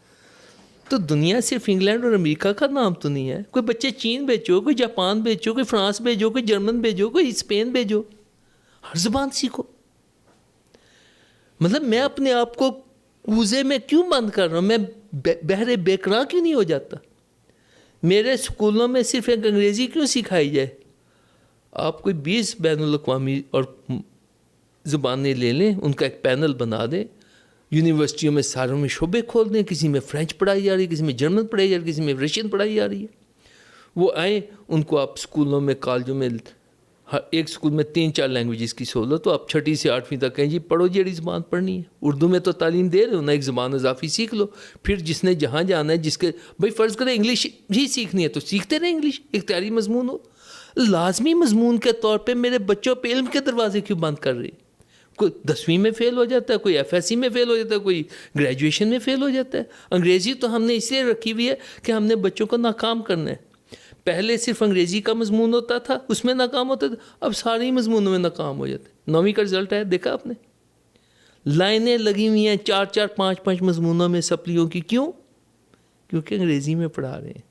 تو دنیا صرف انگلینڈ اور امریکہ کا نام تو نہیں ہے. کوئی بچے چین بھیجو، کوئی جاپان بھیجو، کوئی فرانس بھیجو، کوئی جرمن بھیجو، کوئی اسپین بھیجو. ہر زبان سیکھو. مطلب میں اپنے آپ کو کوزے میں کیوں بند کر رہا ہوں؟ میں بحر بیکراں کیوں نہیں ہو جاتا؟ میرے اسکولوں میں صرف ایک انگریزی کیوں سکھائی جائے؟ آپ کوئی 20 بین الاقوامی اور زبانیں لے لیں، ان کا ایک پینل بنا دیں، یونیورسٹیوں میں ساروں میں شعبے کھول دیں، کسی میں فرینچ پڑھائی جا رہی ہے، کسی میں جرمن پڑھائی جا رہی ہے، کسی میں رشین پڑھائی جا رہی ہے. وہ آئیں، ان کو آپ اسکولوں میں کالجوں میں ایک اسکول میں 3-4 لینگویجز کی سہولت، تو آپ 6 سے 8ویں تک کہیں جی پڑھو جی اڑی زبان پڑھنی ہے. اردو میں تو تعلیم دے رہے ہو نا، ایک زبان اضافی سیکھ لو. پھر جس نے جہاں جانا ہے، جس کے بھائی فرض کریں انگلش ہی سیکھنی ہے تو سیکھتے رہیں انگلش، اختیاری مضمون ہو. لازمی مضمون کے طور پہ میرے بچوں پہ علم کے دروازے کیوں بند کر رہی؟ کوئی 10ویں میں فیل ہو جاتا ہے، کوئی FSC میں فیل ہو جاتا ہے، کوئی گریجویشن میں فیل ہو جاتا ہے. انگریزی تو ہم نے اس لیے رکھی ہوئی ہے کہ ہم نے بچوں کو ناکام کرنا ہے. پہلے صرف انگریزی کا مضمون ہوتا تھا، اس میں ناکام ہوتا تھا، اب سارے مضمونوں میں ناکام ہو جاتے ہیں. 9ویں کا رزلٹ ہے، دیکھا آپ نے، لائنیں لگی ہوئی ہیں 4-4 5-5 مضمونوں میں سپلیوں کی. کیوں؟ کیونکہ انگریزی میں پڑھا رہے ہیں.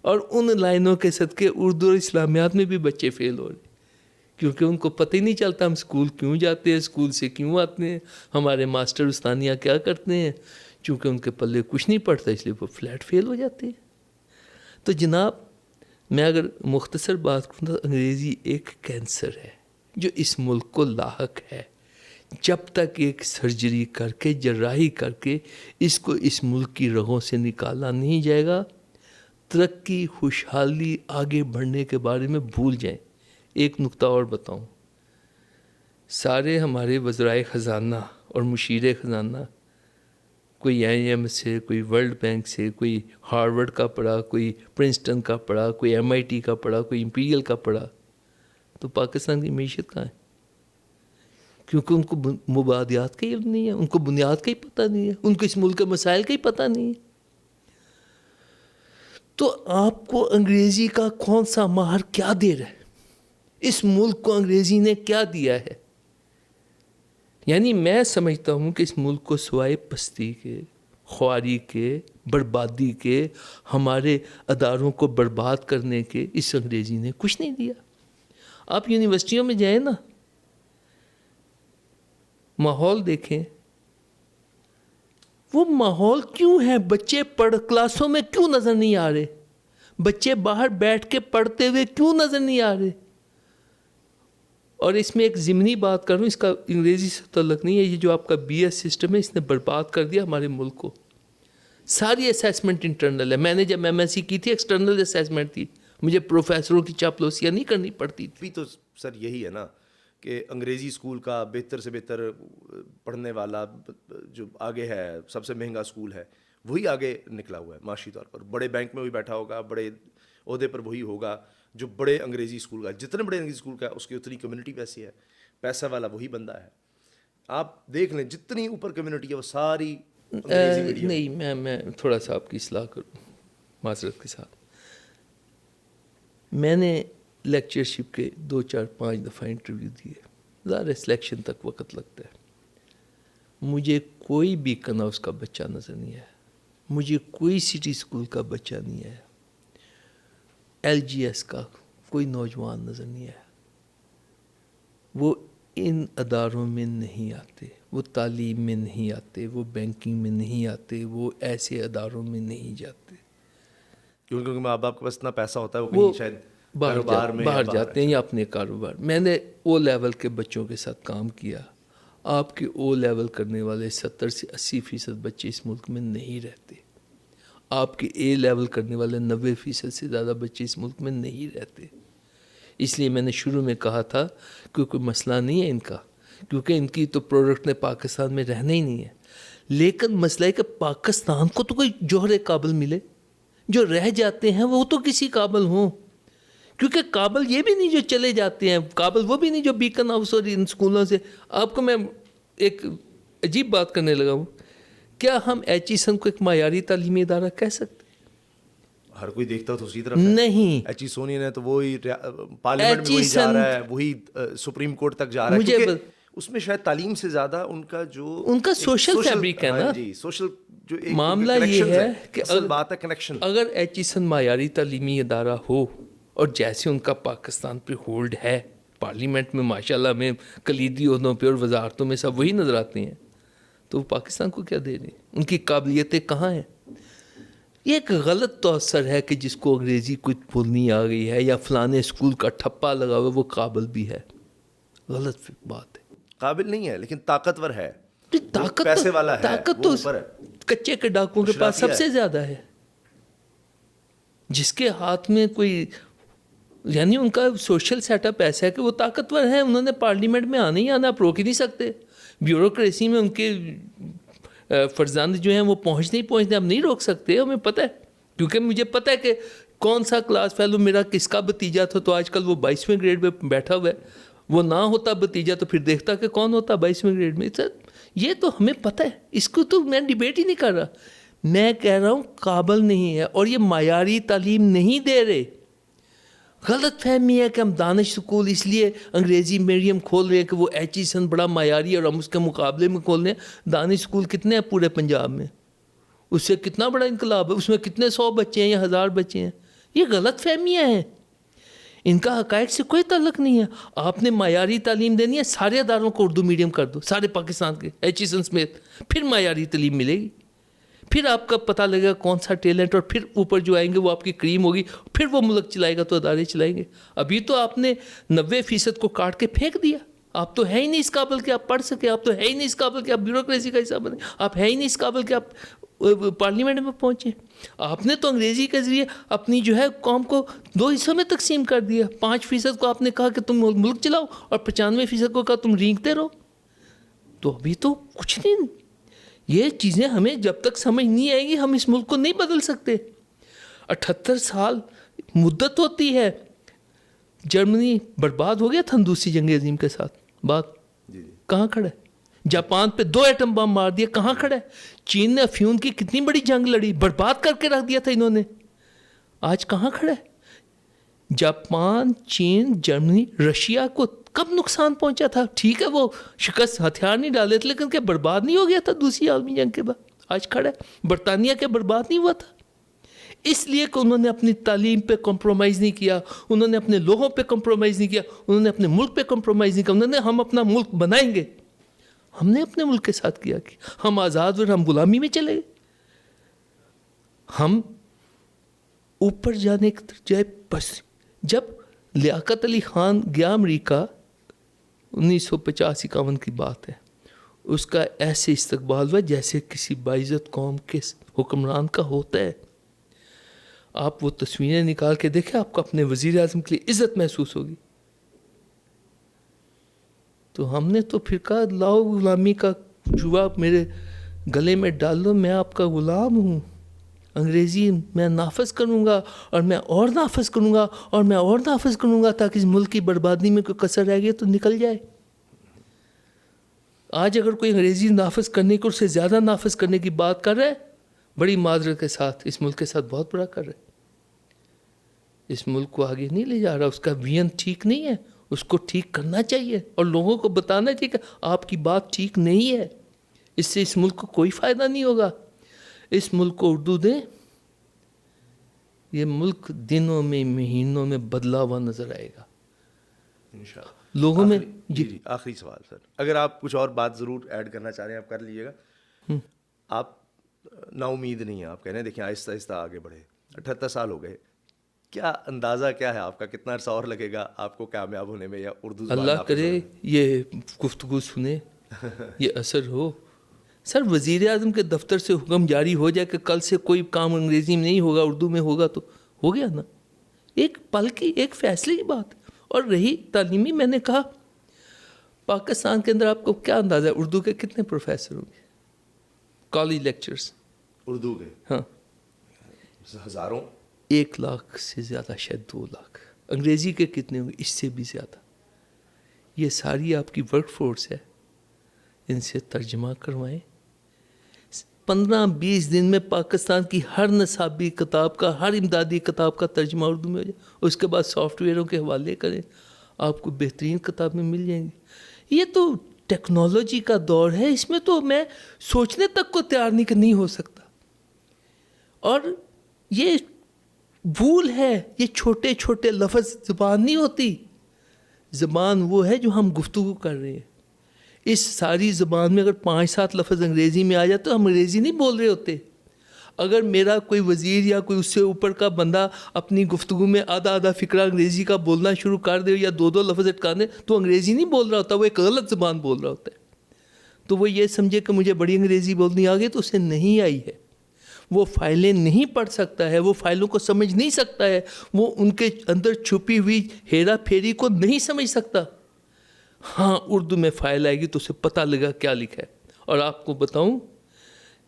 اور ان لائنوں کے صدقے اردو اور اسلامیات میں بھی بچے فیل ہو رہے ہیں، کیونکہ ان کو پتہ ہی نہیں چلتا ہم اسکول کیوں جاتے ہیں، اسکول سے کیوں آتے ہیں، ہمارے ماسٹر استانیہ کیا کرتے ہیں. چونکہ ان کے پلے کچھ نہیں پڑتا، اس لیے وہ فلیٹ فیل ہو جاتے ہیں. تو جناب، میں اگر مختصر بات کروں تو انگریزی ایک کینسر ہے جو اس ملک کو لاحق ہے. جب تک ایک سرجری کر کے، جراحی کر کے اس کو اس ملک کی رگوں سے نکالا نہیں جائے گا، ترقی، خوشحالی، آگے بڑھنے کے بارے میں بھول جائیں. ایک نقطہ اور بتاؤں، سارے ہمارے وزرائے خزانہ اور مشیر خزانہ، کوئی IIM سے، کوئی ورلڈ بینک سے، کوئی ہارورڈ کا پڑھا، کوئی پرنسٹن کا پڑھا، کوئی MIT کا پڑھا، کوئی امپیریل کا پڑھا، تو پاکستان کی معیشت کہاں ہے؟ کیونکہ ان کو مبادیات کا علم نہیں ہے، ان کو بنیاد کا ہی پتہ نہیں ہے، ان کو اس ملک کے مسائل کا ہی پتہ نہیں ہے. تو آپ کو انگریزی کا کون سا ماہر کیا دے رہا ہے؟ اس ملک کو انگریزی نے کیا دیا ہے؟ یعنی میں سمجھتا ہوں کہ اس ملک کو سوائے پستی کے، خواری کے، بربادی کے، ہمارے اداروں کو برباد کرنے کے، اس انگریزی نے کچھ نہیں دیا. آپ یونیورسٹیوں میں جائیں نا، ماحول دیکھیں، وہ ماحول کیوں ہے؟ بچے کلاسوں میں کیوں نظر نہیں آ رہے؟ بچے باہر بیٹھ کے پڑھتے ہوئے کیوں نظر نہیں آ رہے؟ اور اس میں ایک ضمنی بات کروں، اس کا انگریزی سے تعلق نہیں ہے، یہ جو آپ کا BS سسٹم ہے، اس نے برباد کر دیا ہمارے ملک کو. ساری اسیسمنٹ انٹرنل ہے. میں نے جب MSc کی تھی، ایکسٹرنل اسیسمنٹ تھی، مجھے پروفیسروں کی چاپلوسیاں نہیں کرنی پڑتی تھی. ابھی تو سر یہی ہے نا کہ انگریزی اسکول کا بہتر سے بہتر پڑھنے والا جو آگے ہے، سب سے مہنگا اسکول ہے، وہی آگے نکلا ہوا ہے معاشی طور پر. بڑے بینک میں وہی بیٹھا ہوگا، بڑے عہدے پر وہی ہوگا جو بڑے انگریزی اسکول کا. جتنے بڑے انگریزی اسکول کا ہے اس کی اتنی کمیونٹی ویسی ہے، پیسہ والا وہی بندہ ہے. آپ دیکھ لیں جتنی اوپر کمیونٹی ہے وہ ساری انگریزی میڈیم. نہیں، میں تھوڑا سا آپ کی اصلاح کروں معذرت کے ساتھ. میں نے لیکچرشپ کے 2-4-5 دفعہ انٹرویو دیے. ظاہر سلیکشن تک وقت لگتا ہے. مجھے کوئی بھی کناؤس کا بچہ نظر نہیں آیا، مجھے کوئی سٹی اسکول کا بچہ نہیں آیا، LGS کا کوئی نوجوان نظر نہیں آیا. وہ ان اداروں میں نہیں آتے، وہ تعلیم میں نہیں آتے، وہ بینکنگ میں نہیں آتے، وہ ایسے اداروں میں نہیں جاتے. کیونکہ ماں باپ کے پاس اتنا پیسہ ہوتا ہے، وہ کہیں شاید کاروبار میں باہر جاتے ہیں یا اپنے کاروبار. میں نے O لیول کے بچوں کے ساتھ کام کیا. آپ کے O لیول کرنے والے 70 سے 80% بچے اس ملک میں نہیں رہتے. آپ کے A لیول کرنے والے 90% سے زیادہ بچے اس ملک میں نہیں رہتے. اس لیے میں نے شروع میں کہا تھا کہ کوئی مسئلہ نہیں ہے ان کا، کیونکہ ان کی تو پروڈکٹ نے پاکستان میں رہنا ہی نہیں ہے. لیکن مسئلہ ہے کہ پاکستان کو تو کوئی جوہر قابل ملے. جو رہ جاتے ہیں وہ تو کسی قابل ہوں، کیونکہ قابل یہ بھی نہیں جو چلے جاتے ہیں، قابل وہ بھی نہیں جو بیکن ہاؤس اور ان اسکولوں سے. آپ کو میں ایک عجیب بات کرنے لگا ہوں، کیا ہم ایچیسن کو ایک معیاری تعلیمی ادارہ کہہ سکتے؟ ہر کوئی دیکھتا تو اسی طرف نہیں. ایچیسونین ہے تو وہی پارلیمنٹ میں وہی جا رہا ہے، وہی سپریم کورٹ تک جا رہا ہے، کیونکہ اس میں شاید تعلیم سے زیادہ ان کا سوشل فیبرک ہے نا. جی سوشل جو ایک معاملہ یہ ہے کہ اصل بات ہے کنیکشن. اگر ایچیسن معیاری تعلیمی ادارہ ہو اور جیسے ان کا پاکستان پہ ہولڈ ہے، پارلیمنٹ میں ماشاءاللہ میں کلیدی عہدوں پہ اور وزارتوں میں سب وہی نظر آتے ہیں، تو وہ پاکستان کو کیا دے رہے ہیں؟ ان کی قابلیتیں کہاں ہیں؟ یہ ایک غلط توثر ہے کہ جس کو انگریزی کچھ بولنی آ گئی ہے یا فلانے اسکول کا ٹھپا لگا ہوا وہ قابل بھی ہے. غلط بات ہے. قابل نہیں ہے لیکن طاقتور ہے, طاقت پیسے والا ہے, طاقت وہ تو اوپر ہے. کچے کے ڈاکوؤں کے پاس سب سے زیادہ ہے. جس کے ہاتھ میں کوئی, یعنی ان کا سوشل سیٹ اپ ایسا ہے کہ وہ طاقتور ہیں, انہوں نے پارلیمنٹ میں آنا ہی آنا, آپ روک ہی نہیں سکتے. بیوروکریسی میں ان کے فرزند جو ہیں وہ پہنچتے ہم نہیں روک سکتے, ہمیں پتہ ہے. کیونکہ مجھے پتہ ہے کہ کون سا کلاس فیلو میرا کس کا بھتیجا تھا, تو آج کل وہ 22ویں گریڈ میں بیٹھا ہوا ہے. وہ نہ ہوتا بھتیجا تو پھر دیکھتا کہ کون ہوتا 22ویں گریڈ میں. یہ تو ہمیں پتہ ہے, اس کو تو میں ڈیبیٹ ہی نہیں کر رہا. میں کہہ رہا ہوں قابل نہیں ہے, اور یہ معیاری تعلیم نہیں دے رہے. غلط فہمی ہے کہ ہم دانش سکول اس لیے انگریزی میڈیم کھول رہے ہیں کہ وہ ایچیسن بڑا معیاری اور ہم اس کے مقابلے میں کھول رہے ہیں. دانش سکول کتنے ہیں پورے پنجاب میں؟ اس سے کتنا بڑا انقلاب ہے, اس میں کتنے 100 بچے ہیں یا 1000 بچے ہیں. یہ غلط فہمیاں ہیں, ان کا حقائق سے کوئی تعلق نہیں ہے. آپ نے معیاری تعلیم دینی ہے, سارے اداروں کو اردو میڈیم کر دو, سارے پاکستان کے ایچیسن سمیت, پھر معیاری تعلیم ملے گی. پھر آپ کا پتہ لگے گا کون سا ٹیلنٹ, اور پھر اوپر جو آئیں گے وہ آپ کی کریم ہوگی, پھر وہ ملک چلائے گا تو ادارے چلائیں گے. ابھی تو آپ نے 90% کو کاٹ کے پھینک دیا. آپ تو ہے ہی نہیں اس قابل کہ آپ پڑھ سکے, آپ تو ہے ہی نہیں اس قابل کہ آپ بیوروکریسی کا حصہ بنے, آپ ہے ہی نہیں اس قابل کہ آپ پارلیمنٹ میں پہنچیں. آپ نے تو انگریزی کے ذریعے اپنی جو ہے قوم کو 2 حصوں میں تقسیم کر دیا. 5% کو آپ نے کہا کہ تم ملک چلاؤ, اور 95% کو کہا تم رینگتے رہو. تو ابھی تو کچھ نہیں. یہ چیزیں ہمیں جب تک سمجھ نہیں آئے گی ہم اس ملک کو نہیں بدل سکتے. 78 سال مدت ہوتی ہے. جرمنی برباد ہو گیا تھا دوسری جنگ عظیم کے ساتھ, بات کہاں کھڑا ہے؟ جاپان پہ 2 ایٹم بم مار دیا, کہاں کھڑا ہے؟ چین نے افیون کی کتنی بڑی جنگ لڑی, برباد کر کے رکھ دیا تھا انہوں نے, آج کہاں کھڑا ہے؟ جاپان, چین, جرمنی, رشیا کو کب نقصان پہنچا تھا؟ ٹھیک ہے وہ شکست ہتھیار نہیں ڈالے تھے, لیکن کیا برباد نہیں ہو گیا تھا دوسری عالمی جنگ کے بعد؟ آج کھڑا ہے. برطانیہ کے برباد نہیں ہوا تھا اس لیے کہ انہوں نے اپنی تعلیم پہ کمپرومائز نہیں کیا, انہوں نے اپنے لوگوں پہ کمپرومائز نہیں کیا, انہوں نے اپنے ملک پہ کمپرومائز نہیں کیا. انہوں نے ہم اپنا ملک بنائیں گے, ہم نے اپنے ملک کے ساتھ کیا کہ ہم آزاد اور ہم غلامی میں چلے گئے. ہم اوپر جانے کی جائے بس. جب لیاقت علی خان گیا امریکہ 1950-51 کی بات ہے, اس کا ایسے استقبال ہوا جیسے کسی باعزت قوم کے حکمران کا ہوتا ہے. آپ وہ تصویریں نکال کے دیکھیں, آپ کو اپنے وزیر اعظم کے لیے عزت محسوس ہوگی. تو ہم نے تو پھر کہا لاؤ غلامی کا جوا میرے گلے میں ڈال دو, میں آپ کا غلام ہوں. انگریزی میں نافذ کروں گا, اور میں اور نافذ کروں گا, اور میں اور نافذ کروں گا, تاکہ اس ملک کی بربادی میں کوئی کسر رہ گئی تو نکل جائے. آج اگر کوئی انگریزی نافذ کرنے کو, اس سے زیادہ نافذ کرنے کی بات کر رہا ہے, بڑی معذرت کے ساتھ اس ملک کے ساتھ بہت بڑا کر رہا ہے. اس ملک کو آگے نہیں لے جا رہا, اس کا ویژن ٹھیک نہیں ہے, اس کو ٹھیک کرنا چاہیے اور لوگوں کو بتانا چاہیے کہ آپ کی بات ٹھیک نہیں ہے, اس سے اس ملک کو کوئی فائدہ نہیں ہوگا. اس ملک کو اردو دیں, یہ ملک دنوں میں مہینوں میں بدلا ہوا نظر آئے گا انشاءاللہ. لوگوں میں. جی آخری سوال سر, اگر آپ کچھ اور بات ضرور ایڈ کرنا چاہ رہے ہیں آپ کر لیجیے گا. آپ نا امید نہیں ہیں, آپ کہہ رہے ہیں دیکھیں آہستہ آہستہ آگے بڑھے. 78 سال ہو گئے, کیا اندازہ کیا ہے آپ کا, کتنا عرصہ اور لگے گا آپ کو کامیاب ہونے میں یا اردو زبان اللہ کرے یہ گفتگو سنے, یہ اثر ہو. سر وزیر اعظم کے دفتر سے حکم جاری ہو جائے کہ کل سے کوئی کام انگریزی میں نہیں ہوگا, اردو میں ہوگا, تو ہو گیا نا. ایک پل کی, ایک فیصلے کی بات. اور رہی تعلیمی, میں نے کہا پاکستان کے اندر آپ کو کیا اندازہ ہے اردو کے کتنے پروفیسر ہوں گے کالج لیکچرز اردو کے؟ ہاں ہزاروں, 1 لاکھ سے زیادہ, شاید 2 لاکھ. انگریزی کے کتنے ہوں گے؟ اس سے بھی زیادہ. یہ ساری آپ کی ورک فورس ہے, ان سے ترجمہ کروائیں. 15-20 دن میں پاکستان کی ہر نصابی کتاب کا, ہر امدادی کتاب کا ترجمہ اردو میں ہو جائے. اس کے بعد سافٹ ویئروں کے حوالے کریں, آپ کو بہترین کتابیں مل جائیں گی. یہ تو ٹیکنالوجی کا دور ہے, اس میں تو میں سوچنے تک کو تیار نہیں ہو سکتا. اور یہ بھول ہے, یہ چھوٹے چھوٹے لفظ زبان نہیں ہوتی. زبان وہ ہے جو ہم گفتگو کر رہے ہیں. اس ساری زبان میں اگر 5-7 لفظ انگریزی میں آ جائے تو ہم انگریزی نہیں بول رہے ہوتے. اگر میرا کوئی وزیر یا کوئی اس سے اوپر کا بندہ اپنی گفتگو میں آدھا آدھا فقرہ انگریزی کا بولنا شروع کر دے یا دو دو لفظ اٹکا دے تو انگریزی نہیں بول رہا ہوتا, وہ ایک غلط زبان بول رہا ہوتا ہے. تو وہ یہ سمجھے کہ مجھے بڑی انگریزی بولنی آ گئی تو اسے نہیں آئی ہے. وہ فائلیں نہیں پڑھ سکتا ہے, وہ فائلوں کو سمجھ نہیں سکتا ہے, وہ ان کے اندر چھپی ہوئی ہیرا پھیری کو نہیں سمجھ سکتا. ہاں اردو میں فائل آئے گی تو اسے پتہ لگا کیا لکھا ہے. اور آپ کو بتاؤں,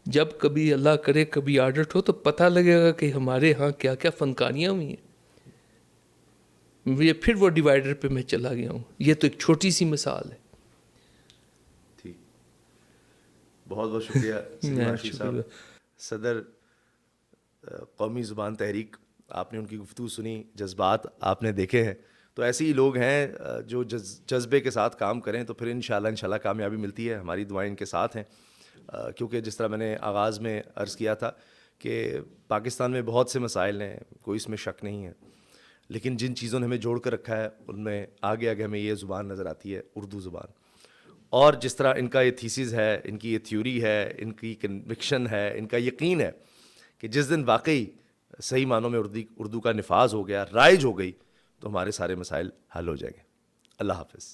جب کبھی اللہ کرے کبھی آڈٹ ہو تو پتہ لگے گا کہ ہمارے ہاں کیا کیا فنکاریاں ہوئی ہیں. یہ پھر وہ ڈیوائیڈر پہ میں چلا گیا ہوں. یہ تو ایک چھوٹی سی مثال ہے. ٹھیک, بہت بہت شکریہ سلیم عاشق صاحب, صدر قومی زبان تحریک. آپ نے ان کی گفتگو سنی, جذبات آپ نے دیکھے ہیں. تو ایسے ہی لوگ ہیں جو جذبے کے ساتھ کام کریں تو پھر انشاءاللہ کامیابی ملتی ہے. ہماری دعائیں ان کے ساتھ ہیں, کیونکہ جس طرح میں نے آغاز میں عرض کیا تھا کہ پاکستان میں بہت سے مسائل ہیں, کوئی اس میں شک نہیں ہے, لیکن جن چیزوں نے ہمیں جوڑ کر رکھا ہے ان میں آگے آگے ہمیں یہ زبان نظر آتی ہے, اردو زبان. اور جس طرح ان کا یہ تھیسز ہے, ان کی یہ تھیوری ہے, ان کی کنوکشن ہے, ان کا یقین ہے کہ جس دن واقعی صحیح معنوں میں اردو کا نفاذ ہو گیا, رائج ہو گئی, تو ہمارے سارے مسائل حل ہو جائیں گے. اللہ حافظ.